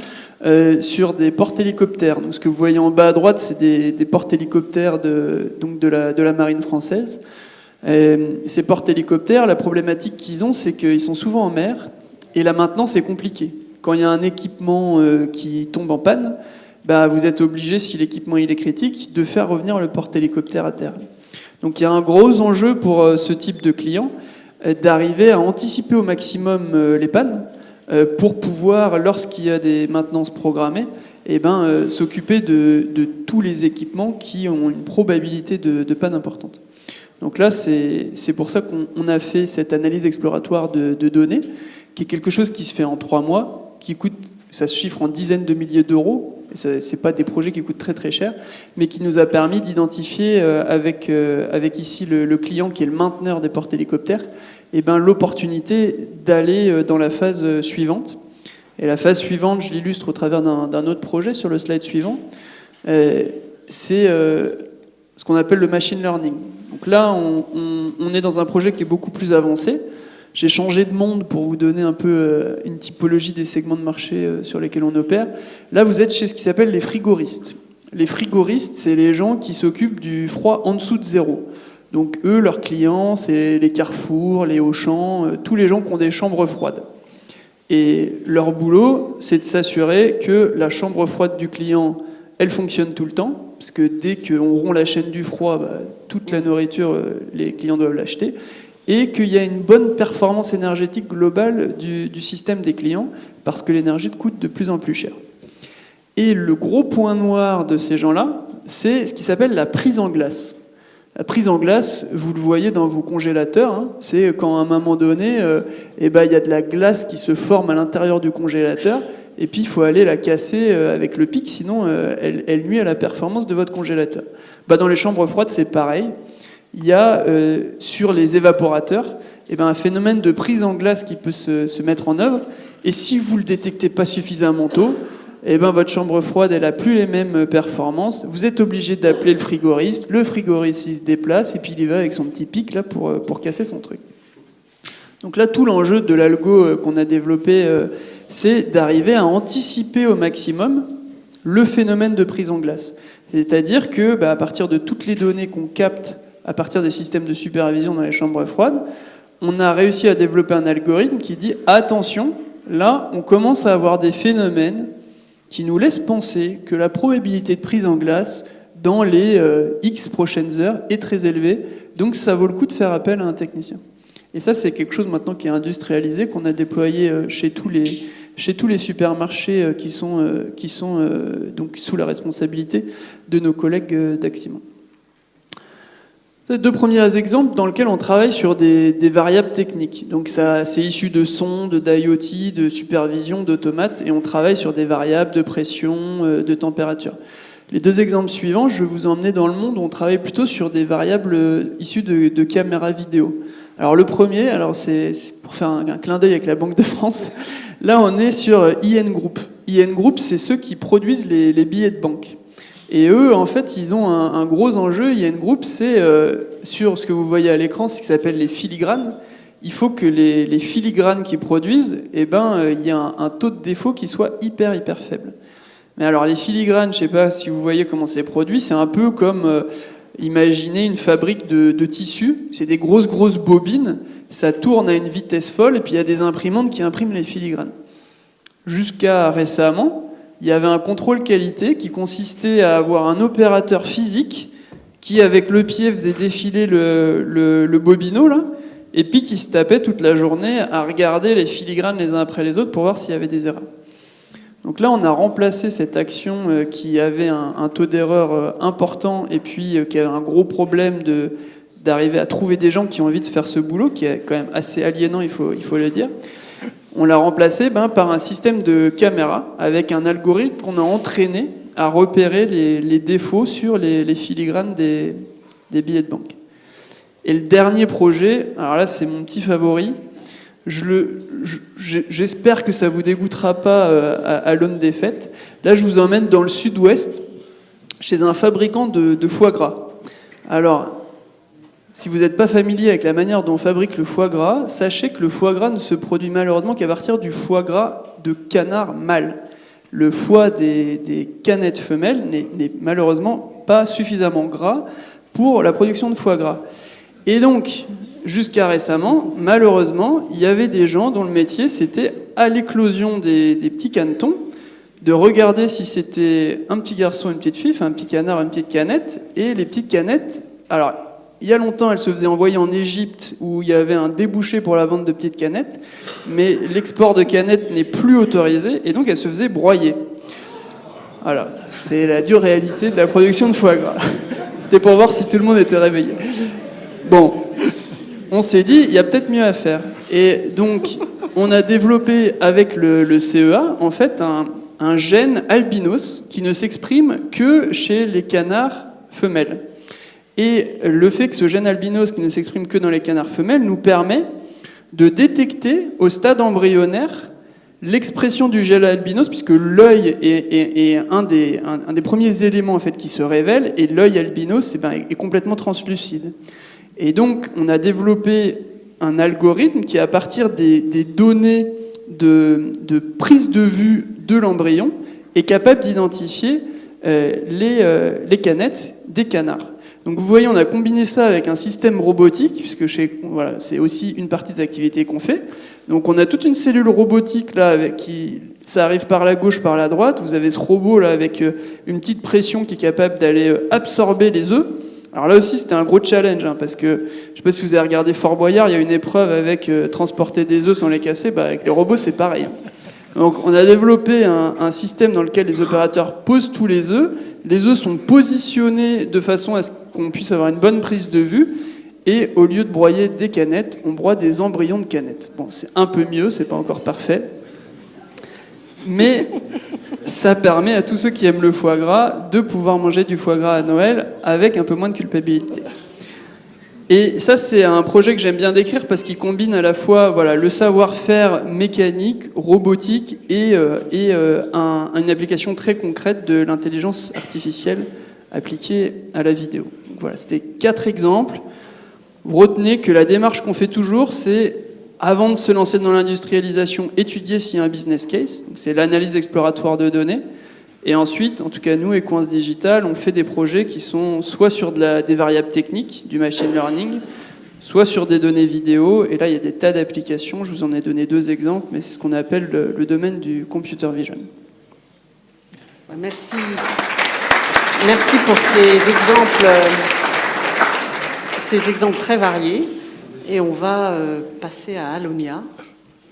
Speaker 4: sur des porte-hélicoptères. Donc, ce que vous voyez en bas à droite, c'est des porte-hélicoptères de la marine française. Ces porte-hélicoptères, la problématique qu'ils ont, c'est qu'ils sont souvent en mer, et la maintenance est compliquée. Quand il y a un équipement qui tombe en panne, vous êtes obligé, si l'équipement il est critique, de faire revenir le porte-hélicoptère à terre. Donc il y a un gros enjeu pour ce type de client d'arriver à anticiper au maximum les pannes, pour pouvoir, lorsqu'il y a des maintenances programmées, s'occuper de tous les équipements qui ont une probabilité de panne importante. Donc là, c'est pour ça qu'on a fait cette analyse exploratoire de données, qui est quelque chose qui se fait en 3 mois, qui coûte, ça se chiffre en dizaines de milliers d'euros, et ce n'est pas des projets qui coûtent très cher, mais qui nous a permis d'identifier avec ici le client qui est le mainteneur des porte-hélicoptères, l'opportunité d'aller dans la phase suivante. Et la phase suivante, je l'illustre au travers d'un autre projet sur le slide suivant. C'est ce qu'on appelle le machine learning. Donc là, on est dans un projet qui est beaucoup plus avancé. J'ai changé de monde pour vous donner un peu une typologie des segments de marché sur lesquels on opère. Là, vous êtes chez ce qui s'appelle les frigoristes. Les frigoristes, c'est les gens qui s'occupent du froid en dessous de 0. Donc eux, leurs clients, c'est les Carrefour, les Auchan, tous les gens qui ont des chambres froides. Et leur boulot, c'est de s'assurer que la chambre froide du client, elle fonctionne tout le temps, parce que dès qu'on rompt la chaîne du froid, toute la nourriture, les clients doivent l'acheter, et qu'il y a une bonne performance énergétique globale du système des clients, parce que l'énergie coûte de plus en plus cher. Et le gros point noir de ces gens-là, c'est ce qui s'appelle la prise en glace. La prise en glace, vous le voyez dans vos congélateurs, c'est quand à un moment donné, il y a de la glace qui se forme à l'intérieur du congélateur, et puis il faut aller la casser avec le pic, sinon elle nuit à la performance de votre congélateur. Dans les chambres froides, c'est pareil. Il y a sur les évaporateurs un phénomène de prise en glace qui peut se mettre en œuvre, et si vous ne le détectez pas suffisamment tôt, votre chambre froide, elle n'a plus les mêmes performances. Vous êtes obligé d'appeler le frigoriste il se déplace, et puis il y va avec son petit pic là, pour casser son truc. Donc là, tout l'enjeu de l'algo qu'on a développé, c'est d'arriver à anticiper au maximum le phénomène de prise en glace. C'est-à-dire que, à partir de toutes les données qu'on capte à partir des systèmes de supervision dans les chambres froides, on a réussi à développer un algorithme qui dit « Attention, là, on commence à avoir des phénomènes qui nous laisse penser que la probabilité de prise en glace dans les X prochaines heures est très élevée, donc ça vaut le coup de faire appel à un technicien. Et ça, c'est quelque chose maintenant qui est industrialisé, qu'on a déployé chez tous les supermarchés qui sont donc sous la responsabilité de nos collègues d'Aximan. C'est 2 premiers exemples dans lesquels on travaille sur des variables techniques. Donc ça, c'est issu de sondes, d'IoT, de supervision, d'automates, et on travaille sur des variables de pression, de température. Les 2 exemples suivants, je vais vous emmener dans le monde où on travaille plutôt sur des variables issues de caméras vidéo. Alors le premier, c'est pour faire un clin d'œil avec la Banque de France, là on est sur IN Group. IN Group, c'est ceux qui produisent les billets de banque. Et eux, en fait, ils ont un gros enjeu. IN Group, c'est sur ce que vous voyez à l'écran, ce qui s'appelle les filigranes. Il faut que les filigranes qu'ils produisent, il y a un taux de défaut qui soit hyper faible. Mais alors les filigranes, je ne sais pas si vous voyez comment c'est produit, c'est un peu comme imaginez une fabrique de tissus. C'est des grosses bobines, ça tourne à une vitesse folle, et puis il y a des imprimantes qui impriment les filigranes. Jusqu'à récemment, il y avait un contrôle qualité qui consistait à avoir un opérateur physique qui, avec le pied, faisait défiler le bobino, là, et puis qui se tapait toute la journée à regarder les filigranes les uns après les autres pour voir s'il y avait des erreurs. Donc là, on a remplacé cette action qui avait un taux d'erreur important et puis qui avait un gros problème d'arriver à trouver des gens qui ont envie de faire ce boulot, qui est quand même assez aliénant, il faut le dire. On l'a remplacé par un système de caméra avec un algorithme qu'on a entraîné à repérer les défauts sur les filigranes des billets de banque. Et le dernier projet, alors là c'est mon petit favori, j'espère que ça vous dégoûtera pas à l'aune des fêtes. Là je vous emmène dans le sud-ouest chez un fabricant de foie gras. Alors, si vous n'êtes pas familier avec la manière dont on fabrique le foie gras, sachez que le foie gras ne se produit malheureusement qu'à partir du foie gras de canard mâle. Le foie des canettes femelles n'est malheureusement pas suffisamment gras pour la production de foie gras. Et donc, jusqu'à récemment, malheureusement, il y avait des gens dont le métier, c'était à l'éclosion des petits canetons, de regarder si c'était un petit garçon, une petite fille, enfin un petit canard, une petite canette, et les petites canettes, alors il y a longtemps, elles se faisaient envoyer en Égypte où il y avait un débouché pour la vente de petites canettes, mais l'export de canettes n'est plus autorisé, et donc elles se faisaient broyer. Voilà, c'est la dure réalité de la production de foie gras. C'était pour voir si tout le monde était réveillé. Bon, on s'est dit, il y a peut-être mieux à faire. Et donc, on a développé avec le CEA, en fait, un gène albinos qui ne s'exprime que chez les canards femelles. Et le fait que ce gène albinos qui ne s'exprime que dans les canards femelles nous permet de détecter au stade embryonnaire l'expression du gène albinos, puisque l'œil est un des premiers éléments en fait, qui se révèle, et l'œil albinos est complètement translucide. Et donc on a développé un algorithme qui, à partir des données de prise de vue de l'embryon, est capable d'identifier les canettes des canards. Donc vous voyez, on a combiné ça avec un système robotique, puisque voilà, c'est aussi une partie des activités qu'on fait. Donc on a toute une cellule robotique là, ça arrive par la gauche, par la droite. Vous avez ce robot là avec une petite pression qui est capable d'aller absorber les œufs. Alors là aussi, c'était un gros challenge, parce que, je ne sais pas si vous avez regardé Fort Boyard, il y a une épreuve avec transporter des œufs sans les casser. Avec les robots, c'est pareil. Donc on a développé un système dans lequel les opérateurs posent tous les œufs. Les œufs sont positionnés de façon à ce qu'on puisse avoir une bonne prise de vue. Et au lieu de broyer des canettes, on broie des embryons de canettes. Bon, c'est un peu mieux, c'est pas encore parfait. Mais ça permet à tous ceux qui aiment le foie gras de pouvoir manger du foie gras à Noël avec un peu moins de culpabilité. Et ça, c'est un projet que j'aime bien décrire parce qu'il combine à la fois le savoir-faire mécanique, robotique et une application très concrète de l'intelligence artificielle appliquée à la vidéo. Donc voilà, c'était 4 exemples. Vous retenez que la démarche qu'on fait toujours, c'est, avant de se lancer dans l'industrialisation, étudier s'il y a un business case. Donc c'est l'analyse exploratoire de données. Et ensuite, en tout cas nous, Equance Digital, on fait des projets qui sont soit sur des variables techniques, du machine learning, soit sur des données vidéo. Et là, il y a des tas d'applications. Je vous en ai donné 2 exemples, mais c'est ce qu'on appelle le domaine du computer vision.
Speaker 2: Merci. Merci pour ces exemples très variés. Et on va passer à Allonia.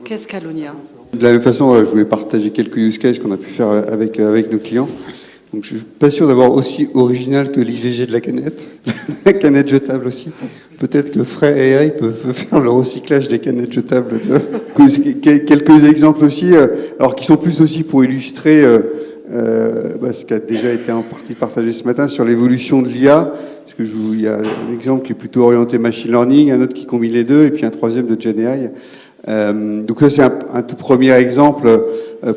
Speaker 2: Qu'est-ce qu'Allonia ?
Speaker 5: De la même façon, je voulais partager quelques use cases qu'on a pu faire avec nos clients. Donc, je ne suis pas sûr d'avoir aussi original que l'IVG de la canette. La canette jetable aussi. Peut-être que Frey AI peut faire le recyclage des canettes jetables. Quelques exemples aussi, alors qui sont plus aussi pour illustrer ce qui a déjà été en partie partagé ce matin sur l'évolution de l'IA. Parce que il y a un exemple qui est plutôt orienté machine learning, un autre qui combine les deux, et puis un troisième de Gen AI. Donc ça, c'est un tout premier exemple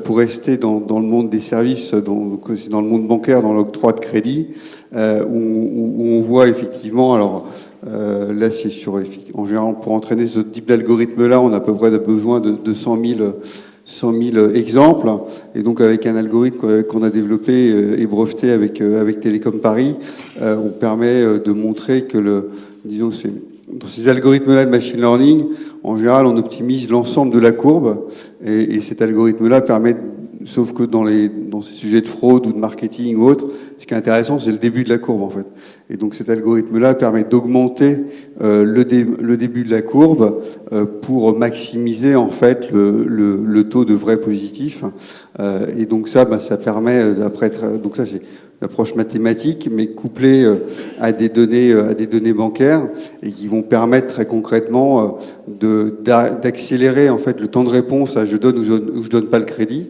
Speaker 5: pour rester dans le monde des services, c'est dans le monde bancaire, dans l'octroi de crédit, où on voit effectivement, alors là c'est en général pour entraîner ce type d'algorithme-là, on a à peu près besoin de 100 000 exemples, et donc avec un algorithme qu'on a développé et breveté avec Télécom Paris, on permet de montrer que dans ces algorithmes-là de machine learning, en général, on optimise l'ensemble de la courbe, et cet algorithme-là permet, sauf que dans ces sujets de fraude ou de marketing ou autre, ce qui est intéressant, c'est le début de la courbe, en fait. Et donc cet algorithme-là permet d'augmenter le début de la courbe pour maximiser, en fait, le taux de vrai positif. Et donc ça permet, donc ça, c'est approche mathématique, mais couplée à des données bancaires, et qui vont permettre très concrètement d'accélérer en fait le temps de réponse à je donne ou je donne pas le crédit.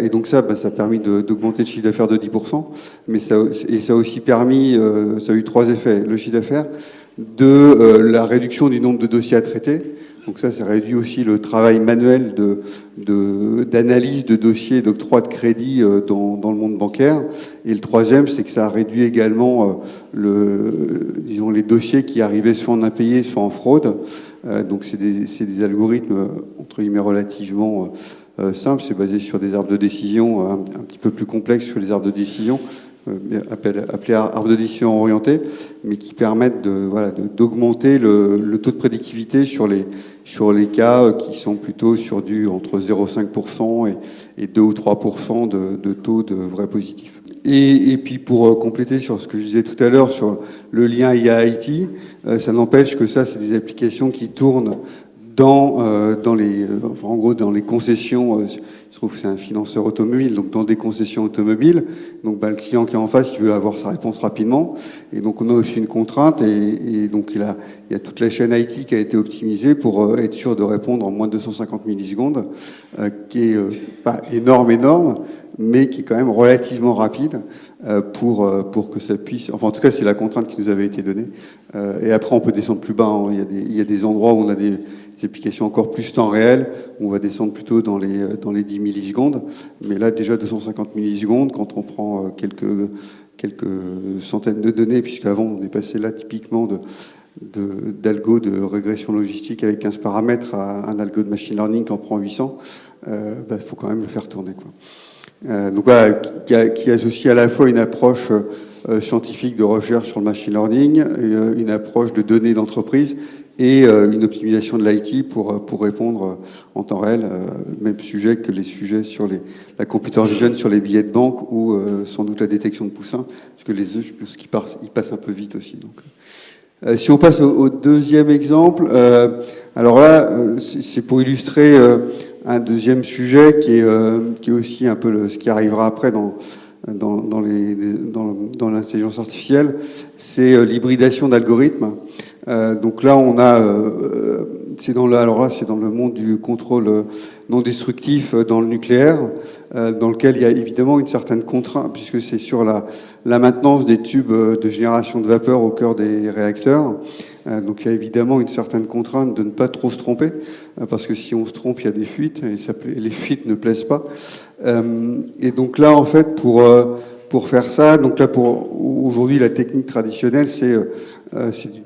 Speaker 5: Et donc ça a permis d'augmenter le chiffre d'affaires de 10%, mais ça a aussi permis, ça a eu 3 effets. Le chiffre d'affaires, la réduction du nombre de dossiers à traiter. Donc ça réduit aussi le travail manuel d'analyse de dossiers, d'octroi de crédit dans le monde bancaire. Et le troisième, c'est que ça a réduit également les dossiers qui arrivaient soit en impayé, soit en fraude. Donc c'est des algorithmes entre guillemets relativement simples. C'est basé sur des arbres de décision un petit peu plus complexes sur les arbres de décision. Appelés arbres de décision orientés, mais qui permettent d'augmenter le taux de prédictivité sur les cas qui sont plutôt sur entre 0,5% et 2 ou 3% de taux de vrais positifs. Et puis pour compléter sur ce que je disais tout à l'heure sur le lien IA-IT, ça n'empêche que ça, c'est des applications qui tournent dans les concessions. Il se trouve que c'est un financeur automobile, donc dans des concessions automobiles. Donc le client qui est en face, il veut avoir sa réponse rapidement. Et donc on a aussi une contrainte, et donc il y a toute la chaîne IT qui a été optimisée pour être sûr de répondre en moins de 250 millisecondes, qui est pas énorme, mais qui est quand même relativement rapide pour que ça puisse... Enfin, en tout cas, c'est la contrainte qui nous avait été donnée. Et après, on peut descendre plus bas. Hein. Il y a des endroits où on a des applications encore plus temps réel, où on va descendre plutôt dans les 10 millisecondes. Mais là, déjà 250 millisecondes, quand on prend quelques centaines de données, puisqu'avant, on est passé là typiquement d'algo de régression logistique avec 15 paramètres à un algo de machine learning qui en prend 800, faut quand même le faire tourner, quoi. Donc voilà, qui associe à la fois une approche scientifique de recherche sur le machine learning, une approche de données d'entreprise et une optimisation de l'IT pour répondre en temps réel, même sujet que les sujets sur la computer vision sur les billets de banque ou sans doute la détection de poussins, parce que les œufs, je pense qu'ils passent un peu vite aussi. Donc, si on passe au deuxième exemple, alors là, c'est pour illustrer un deuxième sujet qui est aussi un peu ce qui arrivera après dans l'intelligence artificielle, c'est l'hybridation d'algorithmes. Donc là, on a, c'est dans le monde du contrôle non destructif dans le nucléaire, dans lequel il y a évidemment une certaine contrainte, puisque c'est sur la maintenance des tubes de génération de vapeur au cœur des réacteurs. Donc il y a évidemment une certaine contrainte de ne pas trop se tromper, parce que si on se trompe, il y a des fuites, et les fuites ne plaisent pas. Et donc là, en fait, pour faire ça, donc là, aujourd'hui, la technique traditionnelle, c'est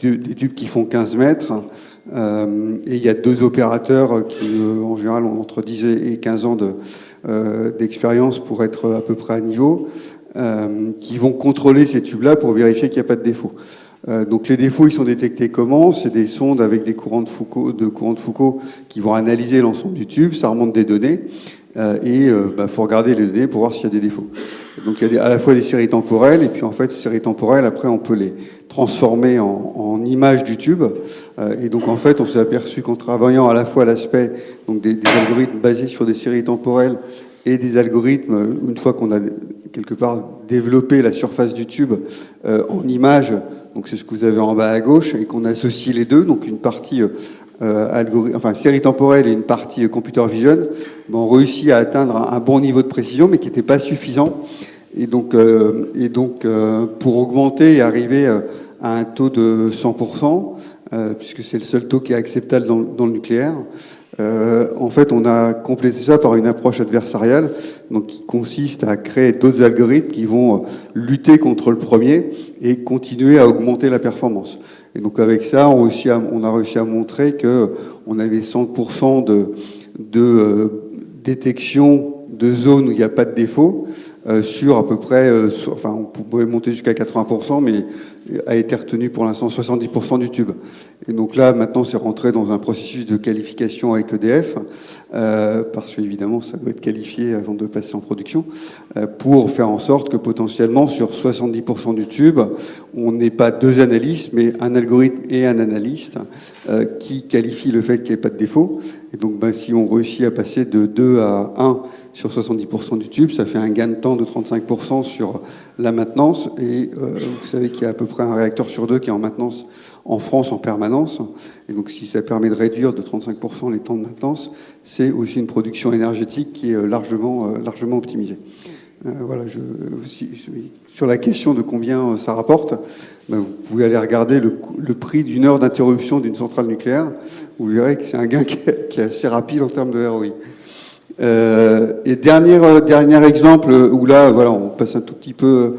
Speaker 5: des tubes qui font 15 mètres, et il y a 2 opérateurs qui, en général, ont entre 10 et 15 ans d'expérience pour être à peu près à niveau, qui vont contrôler ces tubes-là pour vérifier qu'il n'y a pas de défaut. Donc les défauts, ils sont détectés comment? C'est des sondes avec des courants de Foucault qui vont analyser l'ensemble du tube, ça remonte des données, et faut regarder les données pour voir s'il y a des défauts. Donc il y a à la fois des séries temporelles, et puis en fait ces séries temporelles, après on peut les transformer en images du tube, et donc en fait on s'est aperçu qu'en travaillant à la fois l'aspect donc des algorithmes basés sur des séries temporelles et des algorithmes, une fois qu'on a quelque part développé la surface du tube en images, donc c'est ce que vous avez en bas à gauche, et qu'on associe les deux, donc une partie série temporelle et une partie computer vision, on réussit à atteindre un bon niveau de précision, mais qui n'était pas suffisant. Et donc pour augmenter et arriver à un taux de 100%, puisque c'est le seul taux qui est acceptable dans le nucléaire, en fait, on a complété ça par une approche adversariale, donc qui consiste à créer d'autres algorithmes qui vont lutter contre le premier et continuer à augmenter la performance. Et donc avec ça, on a réussi à montrer que on avait 100% de détection de zones où il n'y a pas de défaut sur à peu près, on pouvait monter jusqu'à 80%, mais a été retenu pour l'instant 70% du tube. Et donc là, maintenant, c'est rentré dans un processus de qualification avec EDF, parce qu'évidemment, ça doit être qualifié avant de passer en production, pour faire en sorte que potentiellement, sur 70% du tube, on n'ait pas deux analystes, mais un algorithme et un analyste qui qualifient le fait qu'il n'y ait pas de défaut. Et donc, si on réussit à passer de 2 à 1 sur 70% du tube, ça fait un gain de temps de 35% sur la maintenance. Et vous savez qu'il y a à peu près un réacteur sur 2 qui est en maintenance en France en permanence. Et donc, si ça permet de réduire de 35% les temps de maintenance, c'est aussi une production énergétique qui est largement optimisée. Voilà, sur la question de combien ça rapporte, vous pouvez aller regarder le prix d'une heure d'interruption d'une centrale nucléaire. Vous verrez que c'est un gain qui est assez rapide en termes de ROI. Et dernier exemple où là, voilà, on passe un petit peu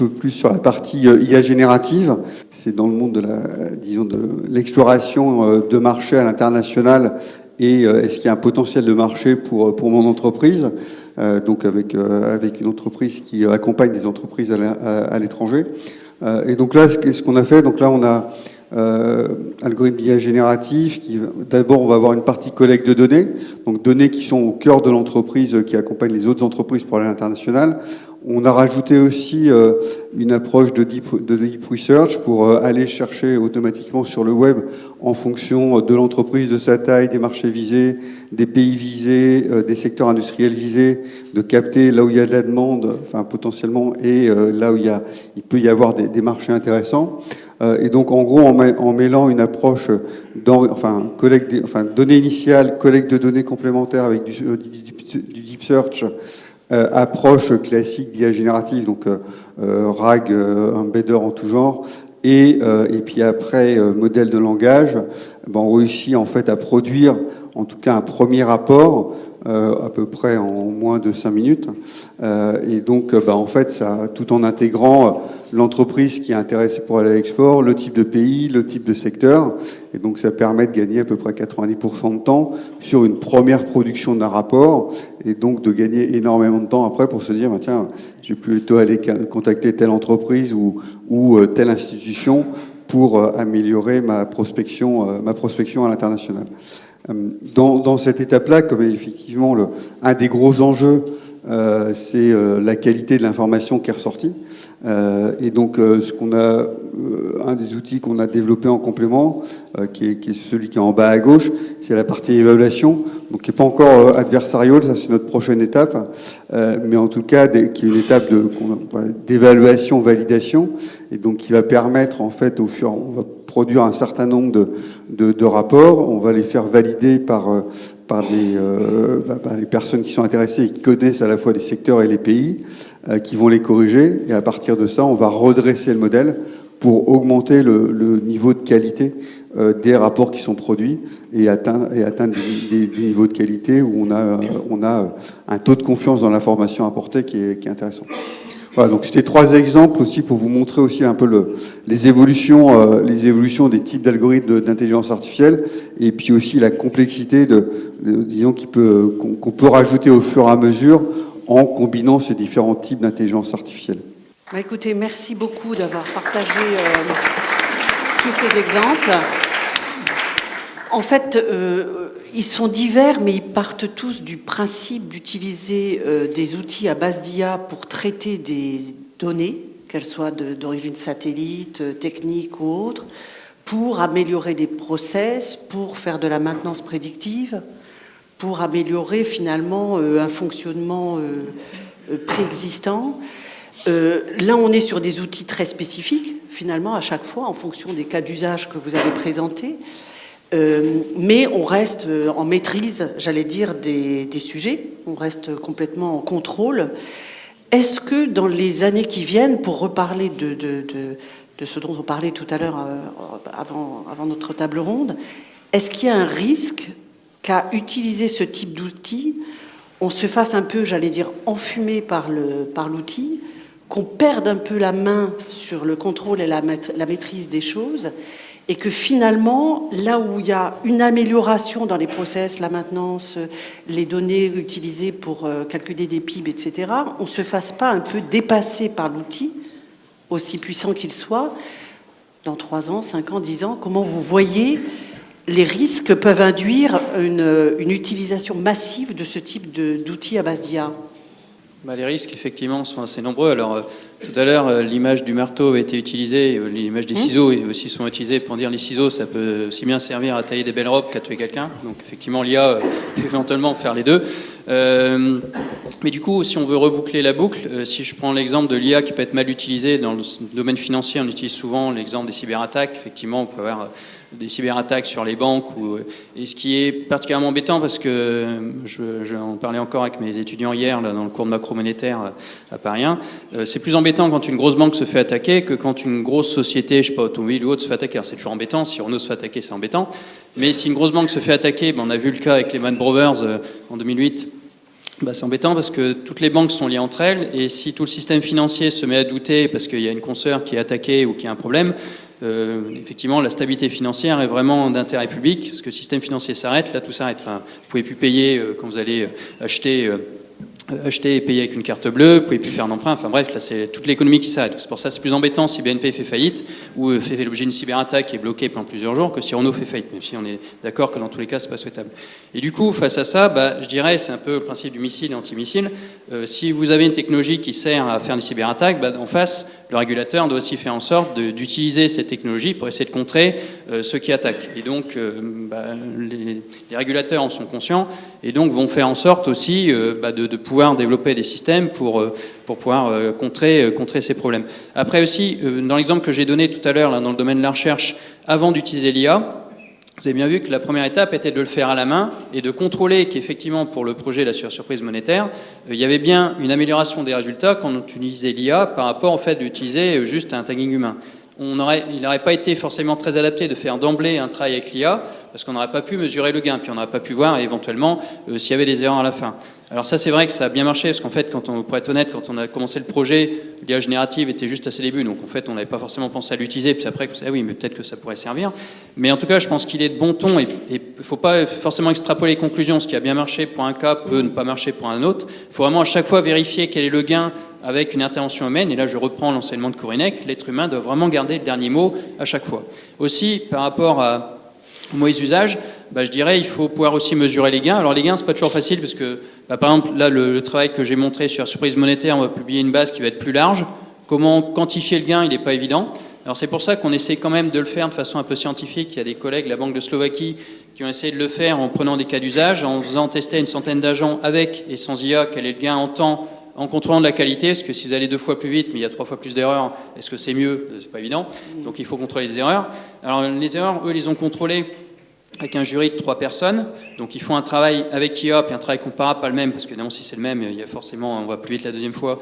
Speaker 5: plus sur la partie IA générative. C'est dans le monde de l'exploration de marché à l'international. Et est-ce qu'il y a un potentiel de marché pour mon entreprise, donc avec une entreprise qui accompagne des entreprises à l'étranger. Et donc là, ce qu'on a fait, donc là on a algorithme d'IA génératif qui, d'abord, on va avoir une partie collecte de données, donc données qui sont au cœur de l'entreprise qui accompagne les autres entreprises pour aller à l'international. On a rajouté aussi une approche de deep research pour aller chercher automatiquement sur le web en fonction de l'entreprise, de sa taille, des marchés visés, des pays visés, des secteurs industriels visés, de capter là où il y a de la demande, enfin potentiellement, et là où il peut y avoir des marchés intéressants. Et donc, en gros, en mêlant une approche données initiales, collecte de données complémentaires avec du deep search, approche classique d'IA générative, donc RAG, embedder en tout genre, et puis après modèle de langage, on réussit en fait à produire en tout cas un premier rapport à peu près en moins de 5 minutes. Et donc, en fait, ça, tout en intégrant l'entreprise qui est intéressée pour aller à l'export, le type de pays, le type de secteur. Et donc, ça permet de gagner à peu près 90% de temps sur une première production d'un rapport et donc de gagner énormément de temps après pour se dire, tiens, j'ai plutôt aller contacter telle entreprise ou telle institution pour améliorer ma prospection à l'international. Dans cette étape-là, comme effectivement un des gros enjeux, c'est la qualité de l'information qui est ressortie. Et donc, un des outils qu'on a développé en complément, qui est celui qui est en bas à gauche, c'est la partie évaluation, donc qui n'est pas encore adversarial, ça c'est notre prochaine étape, mais en tout cas qui est une étape d'évaluation, validation, et donc qui va permettre en fait on va produire un certain nombre de rapports, on va les faire valider par les personnes qui sont intéressées et qui connaissent à la fois les secteurs et les pays, qui vont les corriger. Et à partir de ça, on va redresser le modèle pour augmenter le niveau de qualité des rapports qui sont produits et atteindre des niveaux de qualité où on a un taux de confiance dans l'information apportée qui est intéressant. Voilà, donc c'était 3 exemples aussi pour vous montrer aussi un peu les évolutions des types d'algorithmes d'intelligence artificielle et puis aussi la complexité disons qu'on peut rajouter au fur et à mesure en combinant ces différents types d'intelligence artificielle.
Speaker 2: Écoutez, merci beaucoup d'avoir partagé tous ces exemples. En fait, ils sont divers, mais ils partent tous du principe d'utiliser des outils à base d'IA pour traiter des données, qu'elles soient d'origine satellite, technique ou autre, pour améliorer des process, pour faire de la maintenance prédictive, pour améliorer finalement un fonctionnement préexistant. Là, on est sur des outils très spécifiques, finalement, à chaque fois, en fonction des cas d'usage que vous avez présentés. Mais on reste en maîtrise, j'allais dire, des sujets. On reste complètement en contrôle. Est-ce que dans les années qui viennent, pour reparler de ce dont on parlait tout à l'heure avant notre table ronde, est-ce qu'il y a un risque qu'à utiliser ce type d'outil, on se fasse un peu, j'allais dire, enfumer par l'outil, qu'on perde un peu la main sur le contrôle et la maîtrise des choses, et que finalement, là où il y a une amélioration dans les process, la maintenance, les données utilisées pour calculer des PIB, etc., on ne se fasse pas un peu dépasser par l'outil, aussi puissant qu'il soit, dans 3 ans, 5 ans, 10 ans? Comment vous voyez les risques que peuvent induire une utilisation massive de ce type d'outils à base d'IA?
Speaker 3: Les risques, effectivement, sont assez nombreux. Alors, tout à l'heure, l'image du marteau a été utilisée, l'image des ciseaux aussi sont utilisées pour dire les ciseaux, ça peut aussi bien servir à tailler des belles robes qu'à tuer quelqu'un. Donc, effectivement, l'IA peut éventuellement faire les deux. Mais du coup, si on veut reboucler la boucle, si je prends l'exemple de l'IA qui peut être mal utilisée dans le domaine financier, on utilise souvent l'exemple des cyberattaques. Effectivement, on peut avoir des cyberattaques sur les banques. Et ce qui est particulièrement embêtant, parce que je en parlais encore avec mes étudiants hier là, dans le cours de macro-monétaire à Paris 1, c'est plus embêtant quand une grosse banque se fait attaquer que quand une grosse société, je sais pas, automobile ou autre, se fait attaquer. Alors, c'est toujours embêtant, si Renault se fait attaquer, c'est embêtant. Mais si une grosse banque se fait attaquer, on a vu le cas avec Lehman Brothers en 2008, c'est embêtant parce que toutes les banques sont liées entre elles, et si tout le système financier se met à douter parce qu'il y a une consoeur qui est attaquée ou qui a un problème, effectivement, la stabilité financière est vraiment d'intérêt public, parce que le système financier s'arrête, là tout s'arrête. Enfin, vous pouvez plus payer quand vous allez acheter et payer avec une carte bleue, vous pouvez plus faire d'emprunt, enfin bref, là c'est toute l'économie qui s'arrête. C'est pour ça que c'est plus embêtant si BNP fait faillite ou fait l'objet d'une cyberattaque et est bloqué pendant plusieurs jours que si Renault fait faillite, même si on est d'accord que dans tous les cas c'est pas souhaitable. Et du coup, face à ça, je dirais, c'est un peu le principe du missile et anti-missile. Si vous avez une technologie qui sert à faire des cyberattaques, en face, le régulateur doit aussi faire en sorte d'utiliser cette technologie pour essayer de contrer ceux qui attaquent. Et donc, les régulateurs en sont conscients et donc vont faire en sorte aussi de pouvoir développer des systèmes pour pouvoir contrer ces problèmes. Après aussi, dans l'exemple que j'ai donné tout à l'heure là, dans le domaine de la recherche, avant d'utiliser l'IA, vous avez bien vu que la première étape était de le faire à la main et de contrôler qu'effectivement, pour le projet de la surprise monétaire, il y avait bien une amélioration des résultats quand on utilisait l'IA par rapport au fait d'utiliser juste un tagging humain. Il n'aurait pas été forcément très adapté de faire d'emblée un travail avec l'IA parce qu'on n'aurait pas pu mesurer le gain, puis on n'aurait pas pu voir éventuellement s'il y avait des erreurs à la fin. Alors ça, c'est vrai que ça a bien marché, parce qu'en fait, pour être honnête, quand on a commencé le projet, l'IA générative était juste à ses débuts, donc en fait, on n'avait pas forcément pensé à l'utiliser, puis après, oui, mais peut-être que ça pourrait servir. Mais en tout cas, je pense qu'il est de bon ton, et il ne faut pas forcément extrapoler les conclusions. Ce qui a bien marché pour un cas peut ne pas marcher pour un autre. Il faut vraiment à chaque fois vérifier quel est le gain avec une intervention humaine, et là, je reprends l'enseignement de Kourinek, l'être humain doit vraiment garder le dernier mot à chaque fois. Aussi, par rapport au mauvais usage, je dirais il faut pouvoir aussi mesurer les gains. Alors les gains, c'est pas toujours facile parce que, par exemple, là, le travail que j'ai montré sur la surprise monétaire, on va publier une base qui va être plus large. Comment quantifier le gain, il n'est pas évident. Alors c'est pour ça qu'on essaie quand même de le faire de façon un peu scientifique. Il y a des collègues de la Banque de Slovaquie qui ont essayé de le faire en prenant des cas d'usage, en faisant tester une centaine d'agents avec et sans IA, quel est le gain en temps, en contrôlant de la qualité, parce que si vous allez 2 fois plus vite, mais il y a 3 fois plus d'erreurs, est-ce que c'est mieux? C'est pas évident. Donc il faut contrôler les erreurs. Alors les erreurs, eux, ils les ont contrôlées avec un jury de 3 personnes. Donc ils font un travail avec IA, puis un travail comparable, pas le même, parce que évidemment si c'est le même, il y a forcément, on va plus vite la deuxième fois,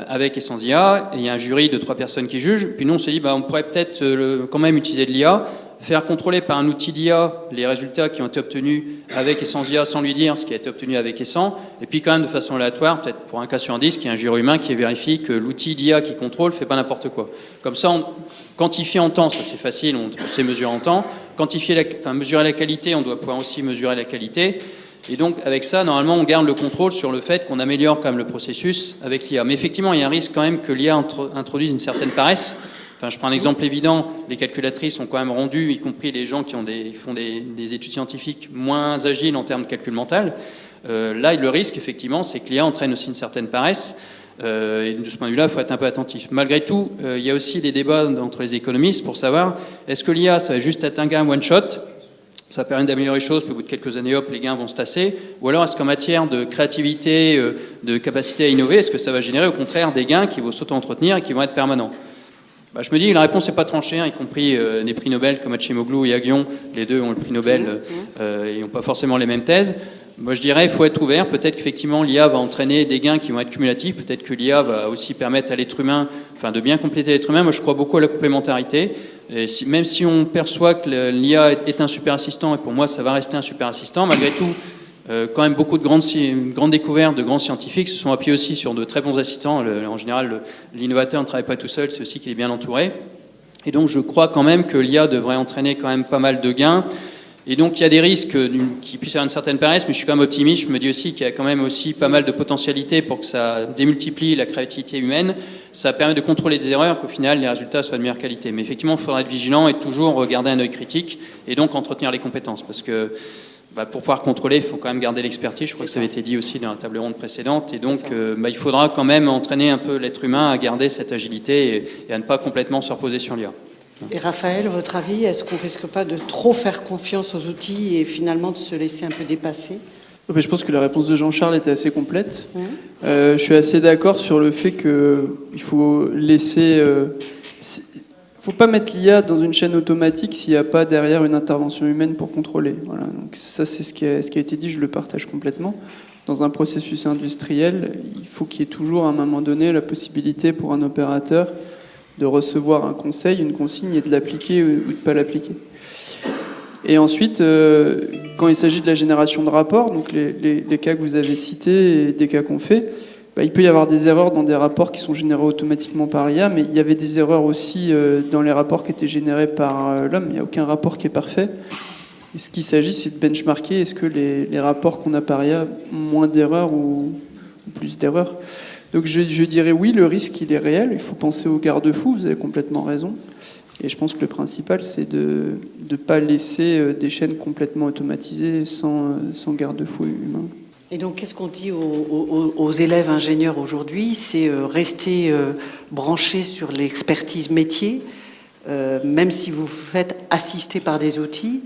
Speaker 3: avec et sans IA. Et il y a un jury de 3 personnes qui jugent. Puis nous on s'est dit, on pourrait peut-être quand même utiliser de l'IA, faire contrôler par un outil d'IA les résultats qui ont été obtenus avec et sans IA, sans lui dire ce qui a été obtenu avec et sans, et puis quand même de façon aléatoire, peut-être pour un cas sur 10, qu'il y a un jury humain qui vérifie que l'outil d'IA qui contrôle ne fait pas n'importe quoi. Comme ça, quantifier en temps, ça c'est facile, on sait mesurer en temps. Mesurer la qualité, on doit pouvoir aussi mesurer la qualité. Et donc avec ça, normalement, on garde le contrôle sur le fait qu'on améliore quand même le processus avec l'IA. Mais effectivement, il y a un risque quand même que l'IA introduise une certaine paresse. Je prends un exemple évident, les calculatrices ont quand même rendu, y compris les gens qui font des études scientifiques, moins agiles en termes de calcul mental. Là, le risque, effectivement, c'est que l'IA entraîne aussi une certaine paresse. Et de ce point de vue-là, il faut être un peu attentif. Malgré tout, il y a aussi des débats entre les économistes pour savoir, est-ce que l'IA, ça va juste être un gain one-shot, ça permet d'améliorer les choses, puis au bout de quelques années, hop, les gains vont se tasser, ou alors est-ce qu'en matière de créativité, de capacité à innover, est-ce que ça va générer au contraire des gains qui vont s'auto-entretenir et qui vont être permanents? Je me dis que la réponse n'est pas tranchée, y compris des prix Nobel comme Acemoglu et Aghion, les deux ont le prix Nobel et n'ont pas forcément les mêmes thèses. Moi je dirais qu'il faut être ouvert, peut-être qu'effectivement l'IA va entraîner des gains qui vont être cumulatifs, peut-être que l'IA va aussi permettre à l'être humain, de bien compléter l'être humain. Moi je crois beaucoup à la complémentarité, et même si on perçoit que l'IA est un super assistant, et pour moi ça va rester un super assistant, malgré tout, quand même beaucoup de grandes découvertes de grands scientifiques se sont appuyés aussi sur de très bons assistants. En général, l'innovateur ne travaille pas tout seul, c'est aussi qu'il est bien entouré. Et donc je crois quand même que l'IA devrait entraîner quand même pas mal de gains. Et donc il y a des risques qui puissent avoir une certaine paresse, mais je suis quand même optimiste. Je me dis aussi qu'il y a quand même aussi pas mal de potentialités pour que ça démultiplie la créativité humaine. ça permet de contrôler des erreurs, qu'au final, les résultats soient de meilleure qualité. Mais effectivement, il faudra être vigilant et toujours garder un œil critique et donc entretenir les compétences. Parce que pour pouvoir contrôler, il faut quand même garder l'expertise. Je crois que ça avait été dit aussi dans la table ronde précédente. Et donc, il faudra quand même entraîner un peu l'être humain à garder cette agilité et à ne pas complètement se reposer sur l'IA.
Speaker 2: Et Raphaël, votre avis, est-ce qu'on ne risque pas de trop faire confiance aux outils et finalement de se laisser un peu dépasser ?
Speaker 4: Je pense que la réponse de Jean-Charles était assez complète. Je suis assez d'accord sur le fait qu'il faut laisser... faut pas mettre l'IA dans une chaîne automatique s'il n'y a pas derrière une intervention humaine pour contrôler. Voilà. Donc ça, c'est ce qui a été dit, je le partage complètement. Dans un processus industriel, il faut qu'il y ait toujours à un moment donné la possibilité pour un opérateur de recevoir un conseil, une consigne et de l'appliquer ou de ne pas l'appliquer. Et ensuite, quand il s'agit de la génération de rapports, donc les cas que vous avez cités et des cas qu'on fait, il peut y avoir des erreurs dans des rapports qui sont générés automatiquement par IA, mais il y avait des erreurs aussi dans les rapports qui étaient générés par l'homme. Il n'y a aucun rapport qui est parfait. Et ce qu'il s'agit, c'est de benchmarker. Est-ce que les rapports qu'on a par IA ont moins d'erreurs ou plus d'erreurs ? Donc je dirais oui, le risque, il est réel. Il faut penser aux garde-fous, vous avez complètement raison. Et je pense que le principal, c'est de ne pas laisser des chaînes complètement automatisées sans garde-fou humain.
Speaker 2: Et donc, qu'est-ce qu'on dit aux élèves ingénieurs aujourd'hui ? C'est rester branchés sur l'expertise métier, même si vous vous faites assister par des outils.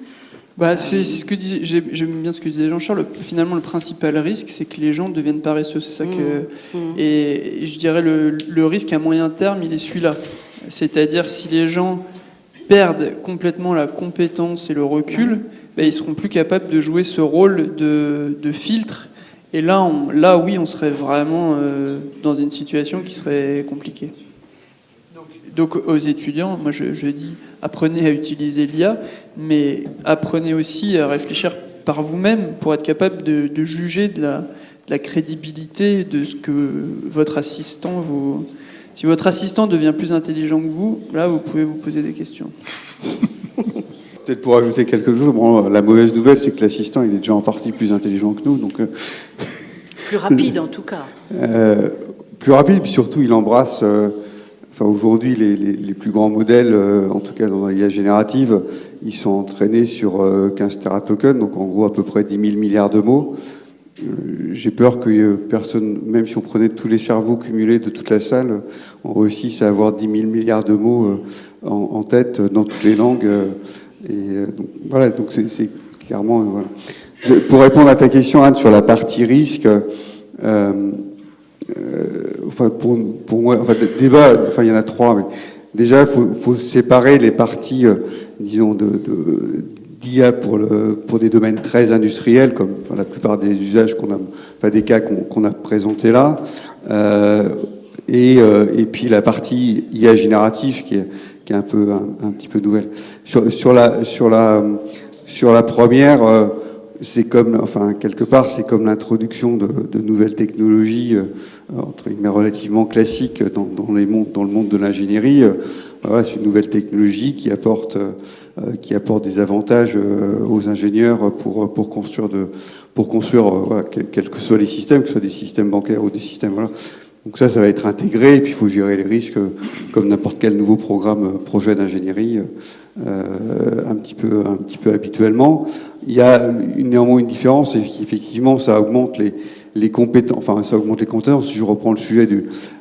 Speaker 4: C'est ce que disait, j'aime bien ce que disait Jean-Charles. Finalement, le principal risque, c'est que les gens deviennent paresseux. C'est ça et je dirais le risque à moyen terme, il est celui-là. C'est-à-dire, si les gens perdent complètement la compétence et le recul, ils seront plus capables de jouer ce rôle de filtre. Et là, oui, on serait vraiment dans une situation qui serait compliquée. Donc aux étudiants, moi je dis, apprenez à utiliser l'IA, mais apprenez aussi à réfléchir par vous-même pour être capable de juger de la crédibilité de ce que votre assistant vous... Si votre assistant devient plus intelligent que vous, là, vous pouvez vous poser des questions.
Speaker 5: Peut-être pour ajouter quelque chose, la mauvaise nouvelle, c'est que l'assistant, il est déjà en partie plus intelligent que nous. Donc,
Speaker 2: plus rapide, en tout cas.
Speaker 5: Plus rapide, puis surtout, il embrasse... aujourd'hui, les plus grands modèles, en tout cas dans l'IA générative, ils sont entraînés sur 15 tératokens, donc en gros à peu près 10 000 milliards de mots. J'ai peur que personne, même si on prenait tous les cerveaux cumulés de toute la salle, on réussisse à avoir 10 000 milliards de mots en tête dans toutes les langues. Donc, voilà, donc c'est clairement... Voilà. Pour répondre à ta question, Anne, sur la partie risque... pour moi, débat, il y en a trois, mais déjà, faut séparer les parties, disons, d'IA pour des domaines très industriels, comme la plupart des usages des cas qu'on a présentés là, et puis la partie IA générative qui est un petit peu nouvelle. Sur la première, c'est comme, quelque part, c'est comme l'introduction de nouvelles technologies, entre guillemets, relativement classiques dans le monde de l'ingénierie. Voilà, c'est une nouvelle technologie qui apporte des avantages aux ingénieurs pour construire quels que soient les systèmes, que ce soit des systèmes bancaires ou des systèmes, voilà. Donc ça va être intégré, et puis il faut gérer les risques comme n'importe quel nouveau projet d'ingénierie, un petit peu habituellement. Il y a néanmoins une différence, c'est qu'effectivement ça augmente les compétences. Ça augmente les compétences. Si je reprends le sujet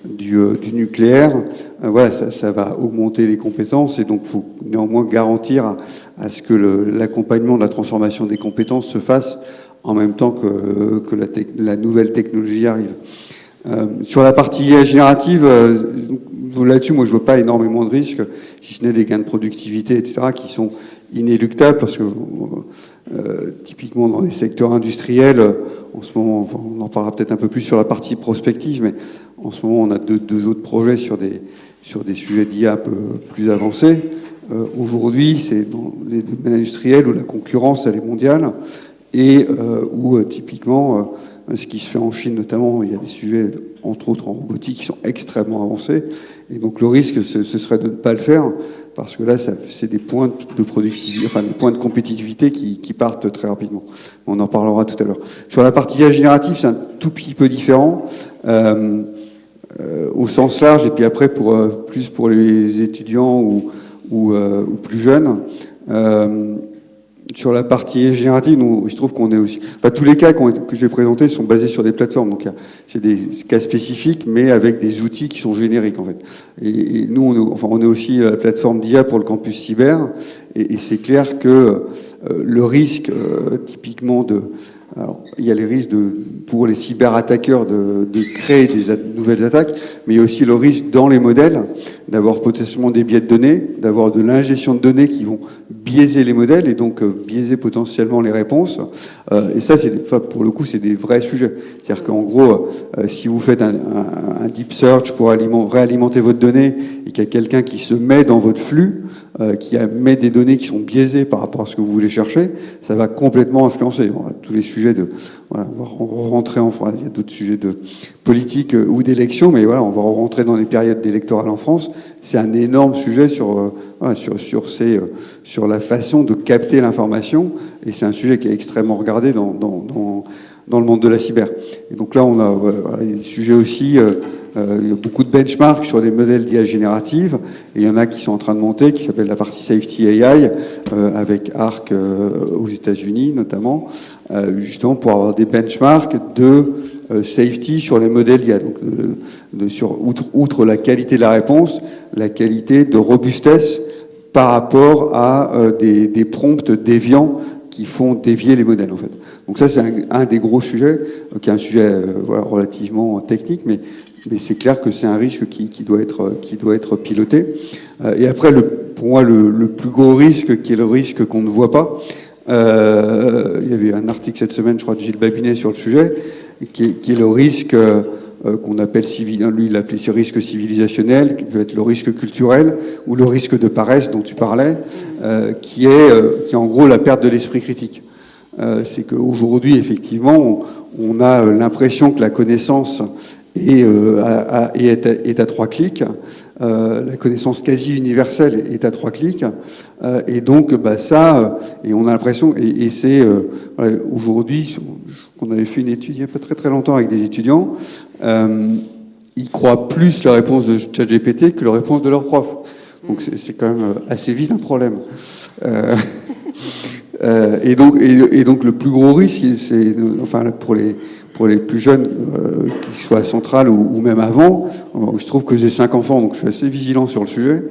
Speaker 5: du nucléaire, voilà, ça va augmenter les compétences, et donc il faut néanmoins garantir à ce que l'accompagnement de la transformation des compétences se fasse en même temps que la nouvelle technologie arrive. Sur la partie générative, là-dessus, moi, je vois pas énormément de risques, si ce n'est des gains de productivité, etc., qui sont inéluctables, parce que typiquement dans les secteurs industriels, en ce moment, on en parlera peut-être un peu plus sur la partie prospective, mais en ce moment, on a deux autres projets sur des sujets d'IA un peu plus avancés. Aujourd'hui, c'est dans les domaines industriels où la concurrence, elle est mondiale, et où typiquement... ce qui se fait en Chine notamment, il y a des sujets, entre autres en robotique, qui sont extrêmement avancés. Et donc le risque, ce serait de ne pas le faire, parce que là, c'est des points de productivité, des points de compétitivité qui partent très rapidement. On en parlera tout à l'heure. Sur la partie IA générative, c'est un tout petit peu différent. au sens large, et puis après plus pour les étudiants ou plus jeunes. Sur la partie générative, nous, je trouve qu'on est aussi... Enfin, tous les cas que je vais présenter sont basés sur des plateformes. Donc, c'est des cas spécifiques, mais avec des outils qui sont génériques, en fait. Et nous, on est aussi la plateforme d'IA pour le campus cyber. Et c'est clair que le risque, typiquement, alors, il y a les risques pour les cyberattaqueurs de créer des nouvelles attaques, mais il y a aussi le risque dans les modèles d'avoir potentiellement des biais de données, d'avoir de l'ingestion de données qui vont biaiser les modèles et donc biaiser potentiellement les réponses. Et ça, pour le coup, c'est des vrais sujets. C'est-à-dire qu'en gros, si vous faites un deep search pour réalimenter votre donnée et qu'il y a quelqu'un qui se met dans votre flux, qui met des données qui sont biaisées par rapport à ce que vous voulez chercher, ça va complètement influencer. On a tous les sujets on va rentrer il y a d'autres sujets de politique ou d'élection, mais voilà, on va rentrer dans les périodes électorales en France. C'est un énorme sujet sur la façon de capter l'information, et c'est un sujet qui est extrêmement regardé dans le monde de la cyber. Et donc là, on a des sujets aussi. Il y a beaucoup de benchmarks sur les modèles d'IA générative, et il y en a qui sont en train de monter, qui s'appelle la partie Safety AI, avec ARC aux États-Unis notamment, justement pour avoir des benchmarks de safety sur les modèles d'IA. Donc, outre la qualité de la réponse, la qualité de robustesse par rapport à des prompts déviants qui font dévier les modèles, en fait. Donc ça, c'est un des gros sujets, qui est un sujet relativement technique, mais c'est clair que c'est un risque qui doit être piloté. Et après, pour moi, le plus gros risque, qui est le risque qu'on ne voit pas, il y avait un article cette semaine, je crois, de Gilles Babinet sur le sujet, qui est le risque qu'on appelle lui, il appelait ce risque civilisationnel, qui peut être le risque culturel, ou le risque de paresse dont tu parlais, qui est en gros la perte de l'esprit critique. C'est qu'aujourd'hui, effectivement, on a l'impression que la connaissance est à 3 clics, la connaissance quasi universelle est à 3 clics, et donc et on a l'impression, et c'est aujourd'hui, qu'on avait fait une étude il n'y a pas très très longtemps avec des étudiants, ils croient plus la réponse de ChatGPT que la réponse de leur prof. Donc c'est quand même assez vite un problème. Et donc le plus gros risque, c'est pour les plus jeunes, qu'ils soient à Centrale ou même avant, je trouve que j'ai 5 enfants, donc je suis assez vigilant sur le sujet,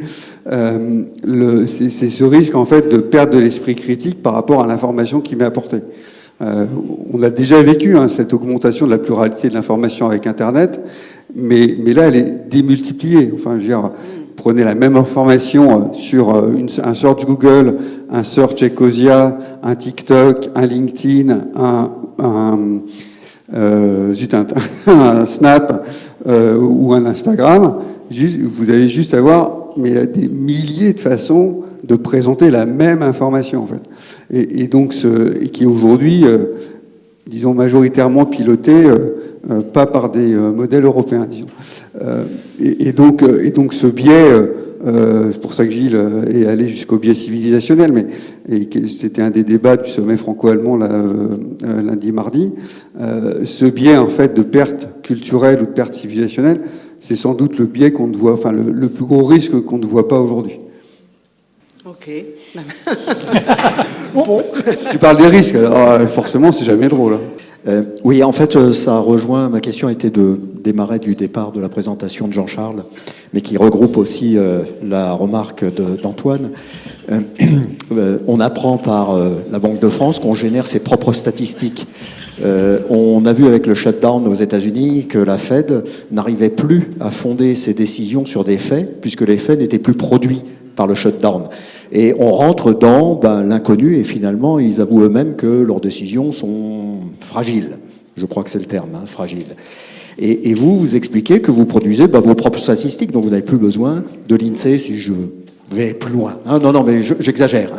Speaker 5: c'est ce risque en fait de perdre de l'esprit critique par rapport à l'information qui m'est apportée. On a déjà vécu cette augmentation de la pluralité de l'information avec Internet, mais là elle est démultipliée. Enfin, je veux dire, prenez la même information sur un search Google, un search Ecosia, un TikTok, un LinkedIn, un Snap ou un Instagram, vous allez juste avoir des milliers de façons de présenter la même information, en fait. Et donc, qui est aujourd'hui, disons, majoritairement piloté, pas par des modèles européens, disons. Et donc ce biais, c'est pour ça que Gilles est allé jusqu'au biais civilisationnel, c'était un des débats du sommet franco-allemand lundi, mardi. Ce biais, en fait, de perte culturelle ou de perte civilisationnelle, c'est sans doute le biais qu'on ne voit, le plus gros risque qu'on ne voit pas aujourd'hui.
Speaker 2: Ok.
Speaker 5: Bon. Tu parles des risques, alors forcément, c'est jamais drôle.
Speaker 6: Oui, en fait, ça rejoint, ma question était de démarrer du départ de la présentation de Jean-Charles, mais qui regroupe aussi la remarque d'Antoine. On apprend par la Banque de France qu'on génère ses propres statistiques. On a vu avec le shutdown aux États-Unis que la Fed n'arrivait plus à fonder ses décisions sur des faits, puisque les faits n'étaient plus produits par le shutdown. Et on rentre dans l'inconnu, et finalement, ils avouent eux-mêmes que leurs décisions sont fragiles. Je crois que c'est le terme, fragiles. Et vous expliquez que vous produisez vos propres statistiques, donc vous n'avez plus besoin de l'INSEE, si je vais plus loin. Non, mais j'exagère.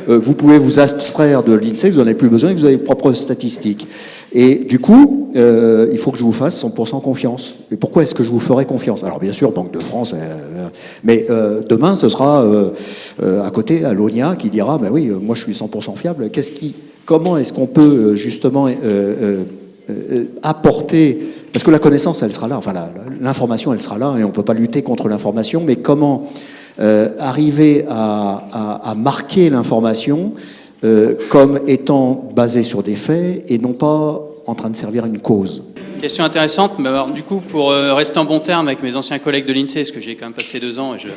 Speaker 6: Vous pouvez vous abstraire de l'INSEE, vous n'en avez plus besoin, vous avez vos propres statistiques. Et du coup, il faut que je vous fasse 100% confiance. Et pourquoi est-ce que je vous ferai confiance? Alors bien sûr, Banque de France, mais demain, ce sera à côté, à l'ONIA, qui dira, oui, moi je suis 100% fiable. Comment est-ce qu'on peut justement apporter... Parce que la connaissance, elle sera là, enfin l'information, elle sera là, et on ne peut pas lutter contre l'information, mais comment arriver à marquer l'information comme étant basée sur des faits et non pas en train de servir une cause?
Speaker 3: Question intéressante, mais alors du coup, pour rester en bon terme avec mes anciens collègues de l'INSEE, parce que j'ai quand même passé 2 ans et je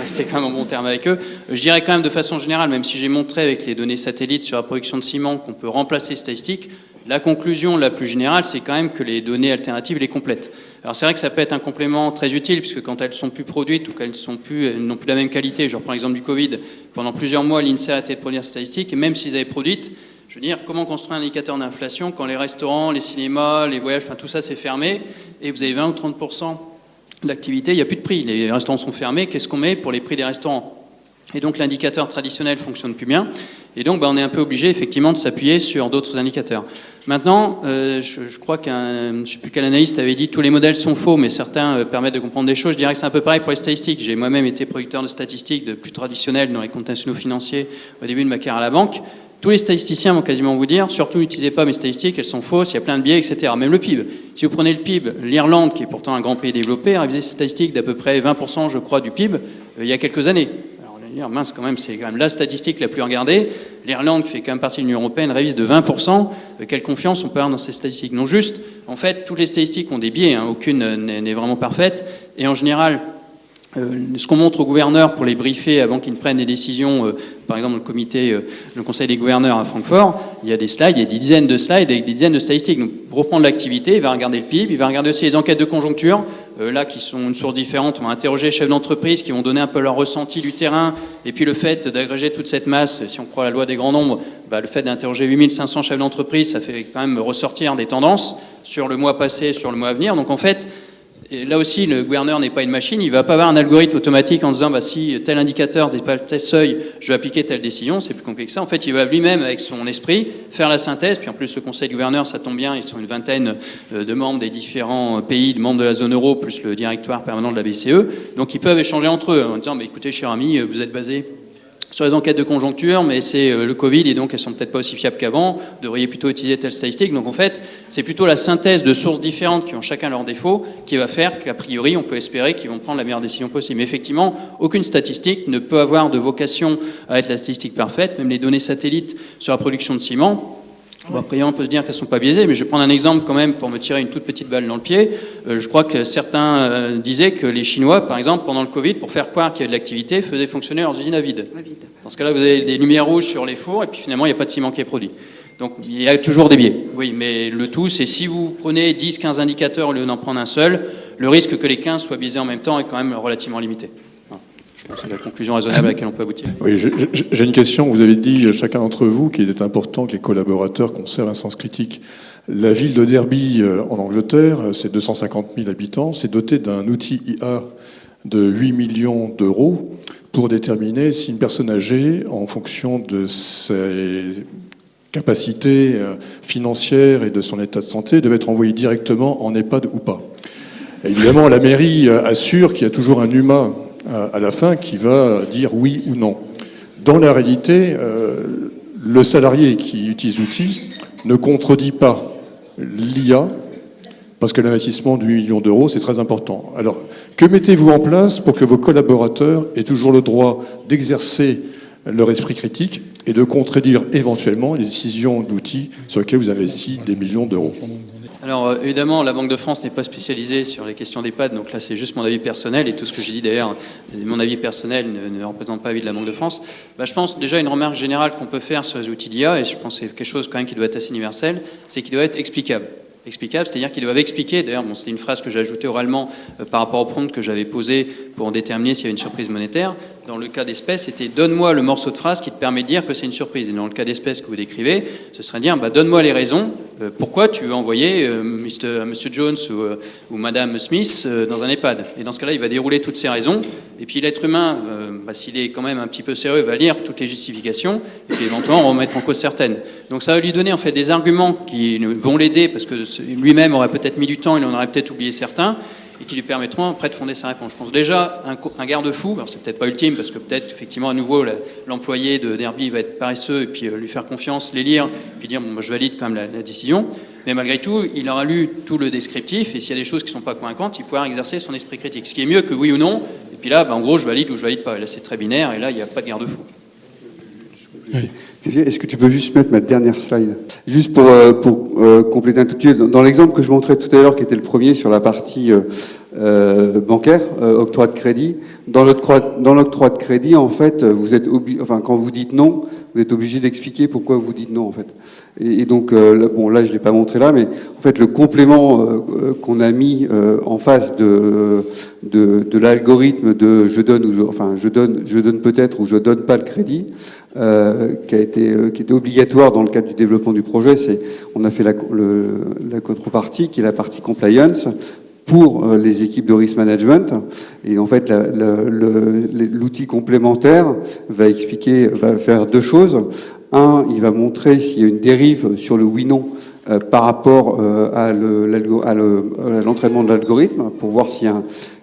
Speaker 3: restais quand même en bon terme avec eux, je dirais quand même de façon générale, même si j'ai montré avec les données satellites sur la production de ciment qu'on peut remplacer les statistiques, la conclusion la plus générale, c'est quand même que les données alternatives les complètent. Alors c'est vrai que ça peut être un complément très utile, puisque quand elles sont plus produites ou qu'elles n'ont plus la même qualité, je reprends l'exemple du Covid, pendant plusieurs mois, l'INSEE a arrêté de produire ces statistiques, et même s'ils avaient produites, je veux dire, comment construire un indicateur d'inflation quand les restaurants, les cinémas, les voyages, enfin tout ça c'est fermé, et vous avez 20 ou 30% d'activité, il n'y a plus de prix, les restaurants sont fermés, qu'est-ce qu'on met pour les prix des restaurants? Et donc l'indicateur traditionnel ne fonctionne plus bien, et donc on est un peu obligé effectivement de s'appuyer sur d'autres indicateurs. Maintenant, je crois je ne sais plus quel analyste avait dit tous les modèles sont faux, mais certains permettent de comprendre des choses. Je dirais que c'est un peu pareil pour les statistiques. J'ai moi-même été producteur de statistiques de plus traditionnelles dans les comptes nationaux financiers au début de ma carrière à la banque. Tous les statisticiens vont quasiment vous dire, surtout n'utilisez pas mes statistiques, elles sont fausses, il y a plein de biais, etc. Même le PIB. Si vous prenez le PIB, l'Irlande, qui est pourtant un grand pays développé, a révisé ses statistiques d'à peu près 20%, je crois, du PIB il y a quelques années. Alors on va dire, mince, c'est quand même la statistique la plus regardée. L'Irlande, qui fait quand même partie de l'Union européenne, révise de 20%. Quelle confiance on peut avoir dans ces statistiques? Non, juste, en fait, toutes les statistiques ont des biais, hein, aucune n'est vraiment parfaite. Et en général, ce qu'on montre aux gouverneurs pour les briefer avant qu'ils ne prennent des décisions, par exemple le conseil des gouverneurs à Francfort, il y a des slides, il y a des dizaines de slides avec des dizaines de statistiques. Donc pour reprendre l'activité, il va regarder le PIB, il va regarder aussi les enquêtes de conjoncture, là qui sont une source différente. On va interroger les chefs d'entreprise qui vont donner un peu leur ressenti du terrain, et puis le fait d'agréger toute cette masse, si on croit à la loi des grands nombres, le fait d'interroger 8500 chefs d'entreprise, ça fait quand même ressortir des tendances sur le mois passé, sur le mois à venir. Donc en fait, et là aussi, le gouverneur n'est pas une machine, il ne va pas avoir un algorithme automatique en disant si tel indicateur dépasse tel seuil, je vais appliquer telle décision, c'est plus compliqué que ça. En fait, il va lui-même, avec son esprit, faire la synthèse, puis en plus le conseil de gouverneur, ça tombe bien, ils sont une vingtaine de membres des différents pays, de membres de la zone euro, plus le directoire permanent de la BCE, donc ils peuvent échanger entre eux en disant écoutez, cher ami, vous êtes basé sur les enquêtes de conjoncture, mais c'est le Covid et donc elles sont peut-être pas aussi fiables qu'avant, vous devriez plutôt utiliser telle statistique. Donc en fait, c'est plutôt la synthèse de sources différentes qui ont chacun leurs défauts qui va faire qu'a priori, on peut espérer qu'ils vont prendre la meilleure décision possible. Mais effectivement, aucune statistique ne peut avoir de vocation à être la statistique parfaite, même les données satellites sur la production de ciment. Bon, après, on peut se dire qu'elles ne sont pas biaisées, mais je vais prendre un exemple quand même pour me tirer une toute petite balle dans le pied. Je crois que certains disaient que les Chinois, par exemple, pendant le Covid, pour faire croire qu'il y avait de l'activité, faisaient fonctionner leurs usines à vide. Dans ce cas-là, vous avez des lumières rouges sur les fours, et puis finalement, il n'y a pas de ciment qui est produit. Donc, il y a toujours des biais. Oui, mais le tout, c'est si vous prenez 10-15 indicateurs au lieu d'en prendre un seul, le risque que les 15 soient biaisés en même temps est quand même relativement limité. Je pense que c'est la conclusion raisonnable à laquelle on peut aboutir.
Speaker 7: Oui, j'ai une question. Vous avez dit, chacun d'entre vous, qu'il était important que les collaborateurs conservent un sens critique. La ville de Derby, en Angleterre, c'est 250 000 habitants, c'est doté d'un outil IA de 8 millions d'euros pour déterminer si une personne âgée, en fonction de ses capacités financières et de son état de santé, devait être envoyée directement en EHPAD ou pas. Et évidemment, la mairie assure qu'il y a toujours un humain à la fin qui va dire oui ou non. Dans la réalité, le salarié qui utilise l'outil ne contredit pas l'IA, parce que l'investissement de 8 millions d'euros, c'est très important. Alors, que mettez-vous en place pour que vos collaborateurs aient toujours le droit d'exercer leur esprit critique et de contredire éventuellement les décisions d'outils sur lesquels vous investissez des millions d'euros?
Speaker 3: Alors évidemment, la Banque de France n'est pas spécialisée sur les questions d'EHPAD, donc là c'est juste mon avis personnel, et tout ce que j'ai dit d'ailleurs, mon avis personnel ne représente pas l'avis de la Banque de France. Je pense déjà une remarque générale qu'on peut faire sur les outils d'IA, et je pense que c'est quelque chose quand même qui doit être assez universel, c'est qu'il doit être explicable. Explicable, c'est-à-dire qu'ils doivent expliquer, d'ailleurs c'était une phrase que j'ai ajoutée oralement par rapport au prompt que j'avais posé pour déterminer s'il y avait une surprise monétaire. Dans le cas d'espèce, c'était donne-moi le morceau de phrase qui te permet de dire que c'est une surprise. Et dans le cas d'espèce que vous décrivez, ce serait dire donne-moi les raisons, pourquoi tu veux envoyer Monsieur Jones ou Madame Smith dans un EHPAD. Et dans ce cas-là, il va dérouler toutes ces raisons. Et puis l'être humain, s'il est quand même un petit peu sérieux, va lire toutes les justifications et puis éventuellement en remettre en cause certaines. Donc ça va lui donner en fait des arguments qui vont l'aider parce que lui-même aurait peut-être mis du temps, il en aurait peut-être oublié certains. et qui lui permettront après de fonder sa réponse. Je pense déjà un garde-fou, alors c'est peut-être pas ultime, parce que peut-être effectivement à nouveau l'employé de Derby va être paresseux et puis lui faire confiance, les lire, puis dire bon, moi, je valide quand même la décision, mais malgré tout, il aura lu tout le descriptif, et s'il y a des choses qui ne sont pas convaincantes, il pourra exercer son esprit critique, ce qui est mieux que oui ou non, et puis là, en gros, je valide ou je valide pas, et là c'est très binaire, et là il n'y a pas de garde-fou.
Speaker 1: Oui.
Speaker 5: Est-ce que tu peux juste mettre ma dernière slide? Juste pour compléter un tout petit peu, dans l'exemple que je montrais tout à l'heure, qui était le premier sur la partie bancaire, octroi de crédit, dans l'octroi de crédit, en fait, vous êtes quand vous dites non, vous êtes obligé d'expliquer pourquoi vous dites non, en fait. Et donc, là, je l'ai pas montré là, mais en fait, le complément qu'on a mis en face de l'algorithme de je donne peut-être ou je donne pas le crédit, qui était obligatoire dans le cadre du développement du projet, on a fait la contrepartie qui est la partie compliance pour les équipes de risk management. Et en fait, l'outil complémentaire va faire deux choses. Un, il va montrer s'il y a une dérive sur le oui/non par rapport à l'entraînement de l'algorithme, pour voir s'il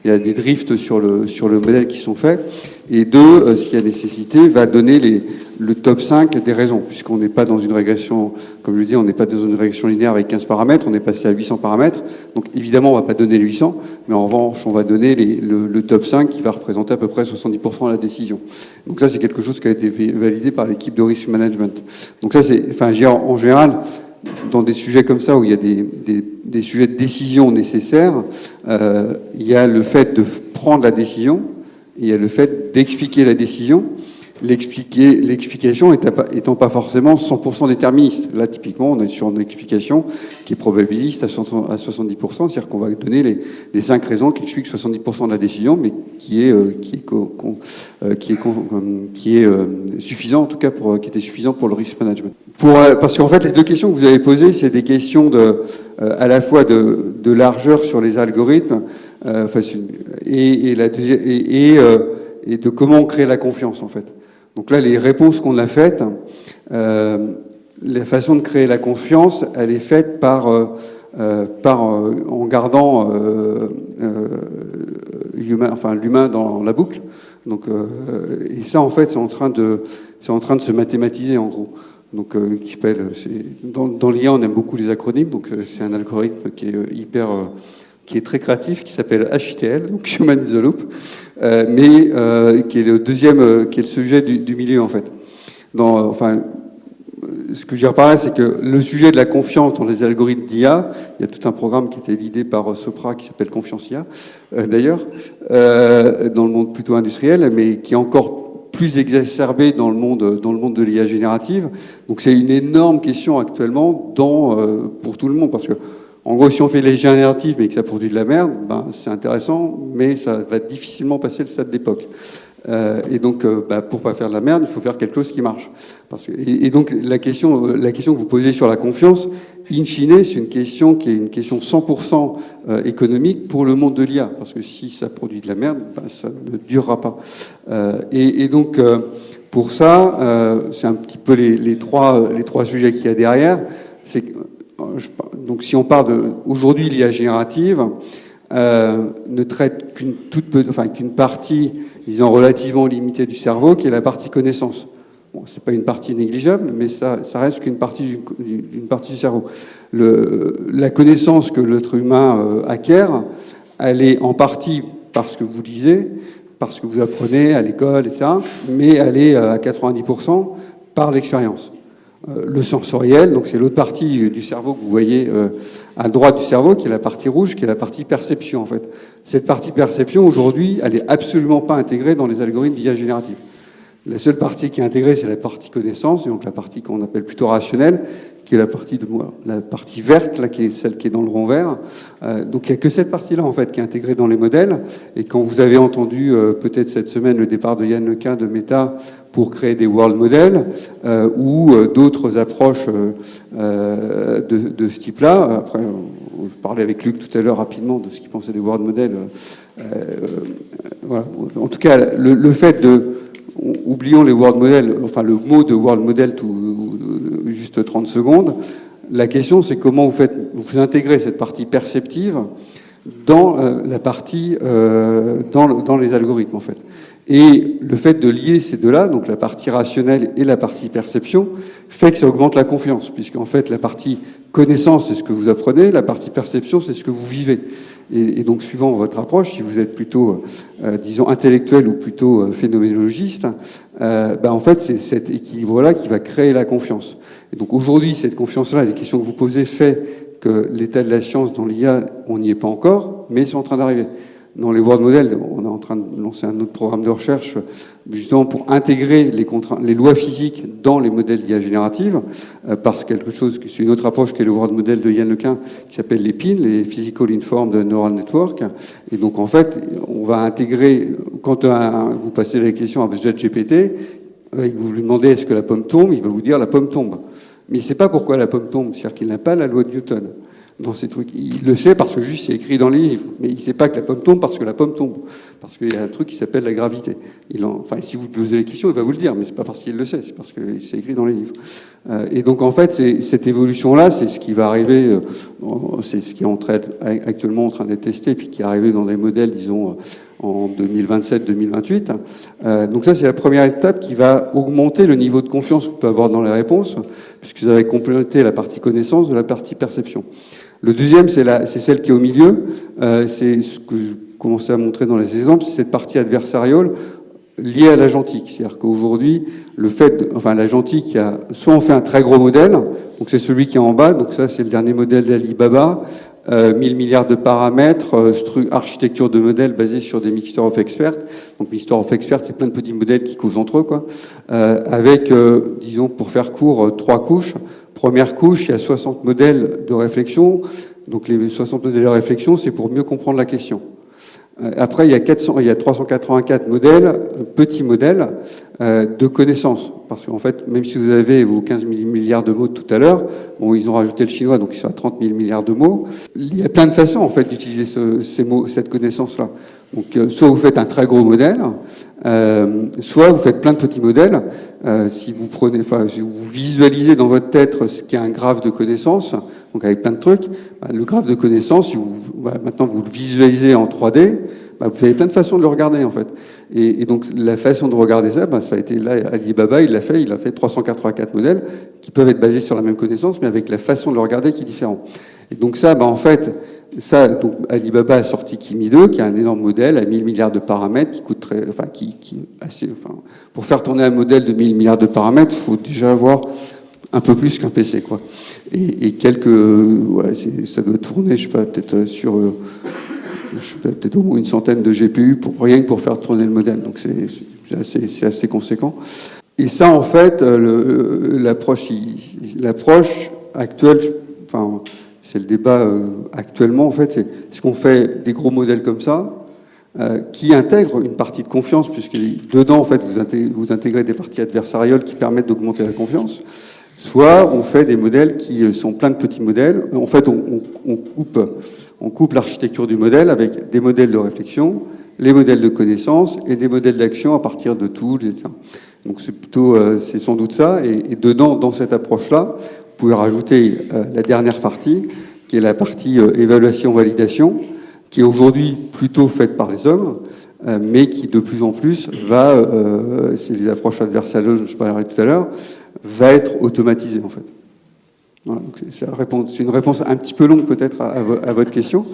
Speaker 5: y a des drifts sur le modèle qui sont faits. Et deux, s'il y a nécessité, va donner le top 5 des raisons, puisqu'on n'est pas dans une régression, comme je dis, on n'est pas dans une régression linéaire avec 15 paramètres, on est passé à 800 paramètres. Donc évidemment, on ne va pas donner les 800, mais en revanche, on va donner le top 5 qui va représenter à peu près 70% de la décision. Donc ça, c'est quelque chose qui a été validé par l'équipe de risk management. Donc ça, en général, dans des sujets comme ça où il y a des sujets de décision nécessaires, il y a le fait de prendre la décision, il y a le fait d'expliquer la décision, l'explication étant pas forcément 100% déterministe. Là, typiquement, on est sur une explication qui est probabiliste à 70%, c'est-à-dire qu'on va donner les 5 raisons qui expliquent 70% de la décision, mais qui est suffisant, en tout cas, qui était suffisant pour le risk management. Parce qu'en fait, les deux questions que vous avez posées, c'est des questions à la fois de largeur sur les algorithmes, et de comment on crée la confiance, en fait. Donc là, les réponses qu'on a faites, la façon de créer la confiance, elle est faite en gardant l'humain dans la boucle. Donc, et ça, en fait, c'est en train de se mathématiser, en gros. Donc, dans l'IA, on aime beaucoup les acronymes. Donc, c'est un algorithme qui est qui est très créatif, qui s'appelle HITL, donc Human in the Loop, mais qui est le deuxième, qui est le sujet du milieu, en fait. Ce que je veux dire par là, c'est que le sujet de la confiance dans les algorithmes d'IA, il y a tout un programme qui a été l'idée par Sopra qui s'appelle Confiance IA, d'ailleurs, dans le monde plutôt industriel, mais qui est encore plus exacerbé dans le monde de l'IA générative. Donc c'est une énorme question actuellement pour tout le monde, parce que en gros, si on fait les génératives mais que ça produit de la merde, c'est intéressant, mais ça va difficilement passer le stade d'époque. Et donc, pour pas faire de la merde, il faut faire quelque chose qui marche. Et donc, la question que vous posez sur la confiance, in fine, c'est une question qui est une question 100% économique pour le monde de l'IA, parce que si ça produit de la merde, ça ne durera pas. Et donc, pour ça, c'est un petit peu les trois sujets qu'il y a derrière. Donc, si on parle aujourd'hui, l'IA générative ne traite qu'une partie, disons, relativement limitée du cerveau, qui est la partie connaissance. Bon, c'est pas une partie négligeable, mais ça reste qu'une partie d'une partie du cerveau. La connaissance que l'être humain acquiert, elle est en partie parce que vous lisez, parce que vous apprenez à l'école, etc., mais elle est à 90% par l'expérience. Le sensoriel, donc c'est l'autre partie du cerveau que vous voyez à droite du cerveau, qui est la partie rouge, qui est la partie perception, en fait. Cette partie perception, aujourd'hui, elle est absolument pas intégrée dans les algorithmes d'IA générative. La seule partie qui est intégrée, c'est la partie connaissance, donc la partie qu'on appelle plutôt rationnelle, qui est la partie verte, là, qui est celle qui est dans le rond vert. Donc il n'y a que cette partie-là, en fait, qui est intégrée dans les modèles. Et quand vous avez entendu peut-être cette semaine le départ de Yann Lequin de Meta pour créer des world models ou d'autres approches de ce type-là. Après, je parlais avec Luc tout à l'heure rapidement de ce qu'il pensait des world models. Voilà. En tout cas, le fait oublions les world models, enfin le mot de world model juste 30 secondes. La question, c'est comment vous intégrez cette partie perceptive dans la partie, dans les algorithmes en fait. Et le fait de lier ces deux-là, donc la partie rationnelle et la partie perception, fait que ça augmente la confiance, puisqu'en fait la partie connaissance, c'est ce que vous apprenez, la partie perception, c'est ce que vous vivez. Et donc suivant votre approche, si vous êtes plutôt, disons, intellectuel ou plutôt phénoménologiste, en fait c'est cet équilibre-là qui va créer la confiance. Et donc aujourd'hui, cette confiance-là, les questions que vous posez fait que l'état de la science dans l'IA, on n'y est pas encore, mais c'est en train d'arriver. Dans les world models, on est en train de lancer un autre programme de recherche justement pour intégrer les lois physiques dans les modèles d'IA générative, parce que c'est une autre approche qui est le world model de Yann Lequin, qui s'appelle les PIN, les Physical Informed Neural Network. Et donc en fait, on va intégrer, quand vous passez la question à ChatGPT, vous lui demandez est-ce que la pomme tombe, il va vous dire la pomme tombe. Mais il ne sait pas pourquoi la pomme tombe, c'est-à-dire qu'il n'a pas la loi de Newton dans ces trucs. Il le sait parce que juste c'est écrit dans les livres, mais il ne sait pas que la pomme tombe parce que la pomme tombe, parce qu'il y a un truc qui s'appelle la gravité. Si vous posez les questions, il va vous le dire, mais c'est pas parce qu'il le sait, c'est parce que c'est écrit dans les livres. Et donc en fait, cette évolution-là, c'est ce qui va arriver, c'est ce qui est actuellement en train d'être testé, et puis qui est arrivé dans des modèles, disons, en 2027-2028. Donc ça, c'est la première étape qui va augmenter le niveau de confiance qu'on peut avoir dans les réponses, puisque vous avez complété la partie connaissance de la partie perception. Le deuxième, c'est celle qui est au milieu. C'est ce que je commençais à montrer dans les exemples, c'est cette partie adversariale liée à l'agentique. C'est-à-dire qu'aujourd'hui, l'agentique, soit on fait un très gros modèle, donc c'est celui qui est en bas, donc ça c'est le dernier modèle d'Alibaba, 1000 milliards de paramètres, architecture de modèles basée sur des mixtures of experts. Donc mixture of experts, c'est plein de petits modèles qui causent entre eux, quoi. Avec, disons, pour faire court, 3 couches. Première couche, il y a 60 modèles de réflexion. Donc les 60 modèles de réflexion, c'est pour mieux comprendre la question. Après, il y a 384 modèles, petits modèles, de connaissances. Parce qu'en fait, même si vous avez vos 15 000 milliards de mots de tout à l'heure, ils ont rajouté le chinois, donc ils sont à 30 000 milliards de mots. Il y a plein de façons, en fait, d'utiliser ces mots, cette connaissance-là. Donc, soit vous faites un très gros modèle, soit vous faites plein de petits modèles. Si vous visualisez dans votre tête ce qui est un graphe de connaissances, donc avec plein de trucs, le graphe de connaissances, maintenant vous le visualisez en 3D, vous avez plein de façons de le regarder, en fait. Et donc, la façon de regarder ça, ça a été là, Alibaba, il a fait 384 modèles qui peuvent être basés sur la même connaissance, mais avec la façon de le regarder qui est différente. Et donc ça, en fait, donc Alibaba a sorti Kimi 2, qui est un énorme modèle à 1000 milliards de paramètres, qui coûte pour faire tourner un modèle de 1000 milliards de paramètres, il faut déjà avoir un peu plus qu'un PC, quoi. Et ça doit tourner, je sais pas, peut-être peut-être au moins une centaine de GPU rien que pour faire tourner le modèle. Donc c'est assez conséquent. Et ça, en fait, l'approche actuelle, c'est le débat actuellement, en fait, c'est est-ce qu'on fait des gros modèles comme ça qui intègrent une partie de confiance, puisque dedans, en fait, vous intégrez des parties adversariales qui permettent d'augmenter la confiance, soit on fait des modèles qui sont plein de petits modèles. En fait, on coupe l'architecture du modèle avec des modèles de réflexion, les modèles de connaissance et des modèles d'action à partir de tools, etc. Donc c'est sans doute ça. Et dedans, dans cette approche-là, vous pouvez rajouter la dernière partie, qui est la partie évaluation-validation, qui est aujourd'hui plutôt faite par les hommes, mais qui de plus en plus c'est les approches adversariales dont je parlerai tout à l'heure, va être automatisée, en fait. Voilà, donc c'est une réponse un petit peu longue peut-être à votre question,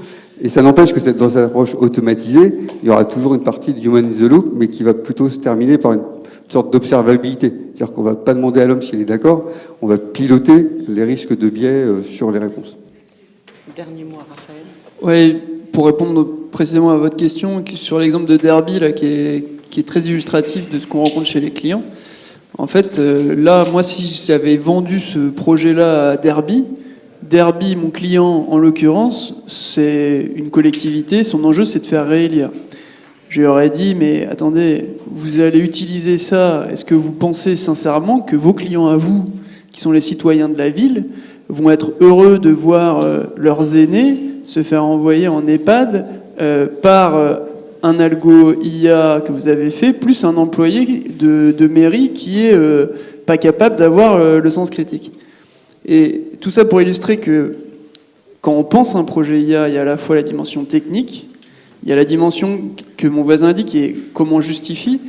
Speaker 5: et ça n'empêche que dans cette approche automatisée, il y aura toujours une partie de human in the loop, mais qui va plutôt se terminer par une sorte d'observabilité. C'est-à-dire qu'on ne va pas demander à l'homme s'il est d'accord, on va piloter les risques de biais sur les réponses.
Speaker 2: Dernier mot, Raphaël.
Speaker 4: Oui, pour répondre précisément à votre question, sur l'exemple de Derby, là, qui est très illustratif de ce qu'on rencontre chez les clients. En fait, là, moi, si j'avais vendu ce projet-là à Derby, mon client, en l'occurrence, c'est une collectivité, son enjeu, c'est de faire réélire. Je lui aurais dit, mais attendez, vous allez utiliser ça, est-ce que vous pensez sincèrement que vos clients à vous, qui sont les citoyens de la ville, vont être heureux de voir leurs aînés se faire envoyer en EHPAD par un algo IA que vous avez fait, plus un employé de mairie qui est pas capable d'avoir le sens critique. Et tout ça pour illustrer que quand on pense à un projet IA, il y a à la fois la dimension technique, il y a la dimension que mon voisin a dit qui est comment on justifie,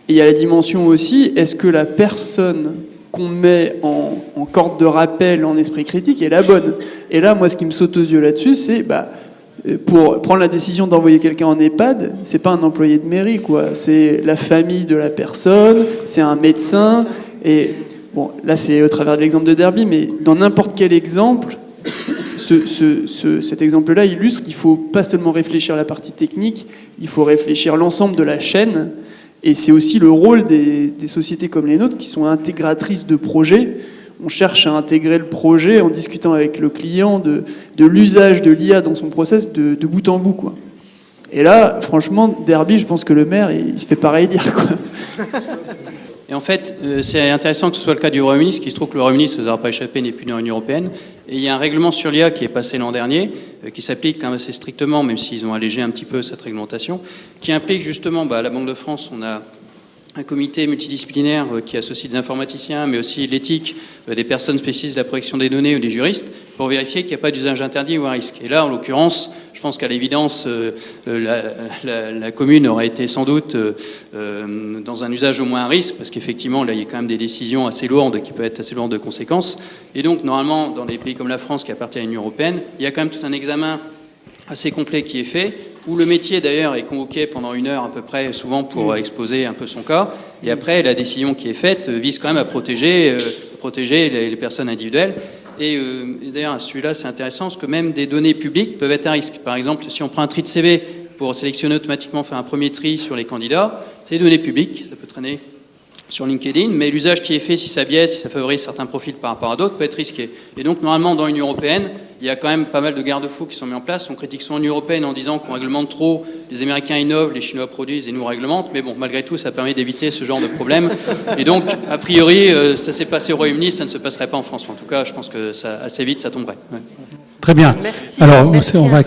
Speaker 4: et il y a la dimension aussi, est-ce que la personne qu'on met en corde de rappel, en esprit critique, est la bonne? Et là, moi, ce qui me saute aux yeux là-dessus, c'est pour prendre la décision d'envoyer quelqu'un en EHPAD, c'est pas un employé de mairie, quoi. C'est la famille de la personne, c'est un médecin. Et bon, là, c'est au travers de l'exemple de Derby, mais dans n'importe quel exemple, cet exemple-là illustre qu'il faut pas seulement réfléchir à la partie technique, il faut réfléchir l'ensemble de la chaîne. Et c'est aussi le rôle des sociétés comme les nôtres qui sont intégratrices de projets. On cherche à intégrer le projet en discutant avec le client de l'usage de l'IA dans son process de bout en bout, quoi. Et là, franchement, Derby, je pense que le maire, il se fait pareil dire, quoi.
Speaker 3: Et en fait, c'est intéressant que ce soit le cas du Royaume-Uni, ce qui se trouve que le Royaume-Uni, ça ne vous aura pas échappé, n'est plus dans l'Union européenne. Et il y a un règlement sur l'IA qui est passé l'an dernier, qui s'applique quand même assez strictement, même s'ils ont allégé un petit peu cette réglementation, qui implique justement, à la Banque de France, on a un comité multidisciplinaire qui associe des informaticiens, mais aussi l'éthique, des personnes spécialistes de la protection des données ou des juristes, pour vérifier qu'il n'y a pas d'usage interdit ou à risque. Et là, en l'occurrence, je pense qu'à l'évidence, la commune aurait été sans doute dans un usage au moins à risque, parce qu'effectivement, là, il y a quand même des décisions assez lourdes, qui peuvent être assez lourdes de conséquences. Et donc, normalement, dans des pays comme la France, qui appartiennent à l'Union européenne, il y a quand même tout un examen assez complet qui est fait, où le métier d'ailleurs est convoqué pendant 1 heure à peu près, souvent pour exposer un peu son cas. Et après, la décision qui est faite vise quand même à protéger les personnes individuelles. Et d'ailleurs, à celui-là, c'est intéressant, parce que même des données publiques peuvent être à risque. Par exemple, si on prend un tri de CV pour sélectionner automatiquement, faire un premier tri sur les candidats, c'est des données publiques, ça peut traîner sur LinkedIn, mais l'usage qui est fait, si ça biaise, si ça favorise certains profils par rapport à d'autres, peut être risqué. Et donc, normalement, dans l'Union européenne, il y a quand même pas mal de garde-fous qui sont mis en place. On critique souvent l'Union européenne en disant qu'on réglemente trop, les Américains innovent, les Chinois produisent et nous réglementent, mais bon, malgré tout, ça permet d'éviter ce genre de problème. Et donc, a priori, ça s'est passé au Royaume-Uni, ça ne se passerait pas en France. En tout cas, je pense que ça, assez vite, ça tomberait. Ouais.
Speaker 1: Très bien.
Speaker 2: Merci.
Speaker 1: Alors,
Speaker 2: Merci
Speaker 1: on va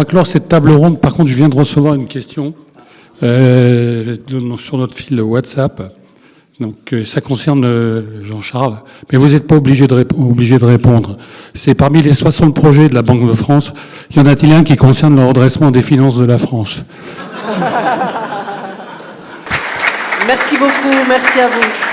Speaker 1: clore cette table ronde. Par contre, je viens de recevoir une question sur notre fil WhatsApp. Donc, ça concerne Jean-Charles, mais vous n'êtes pas obligé de répondre. C'est parmi les 60 projets de la Banque de France, y en a-t-il un qui concerne le redressement des finances de la France?
Speaker 2: Merci beaucoup, merci à vous.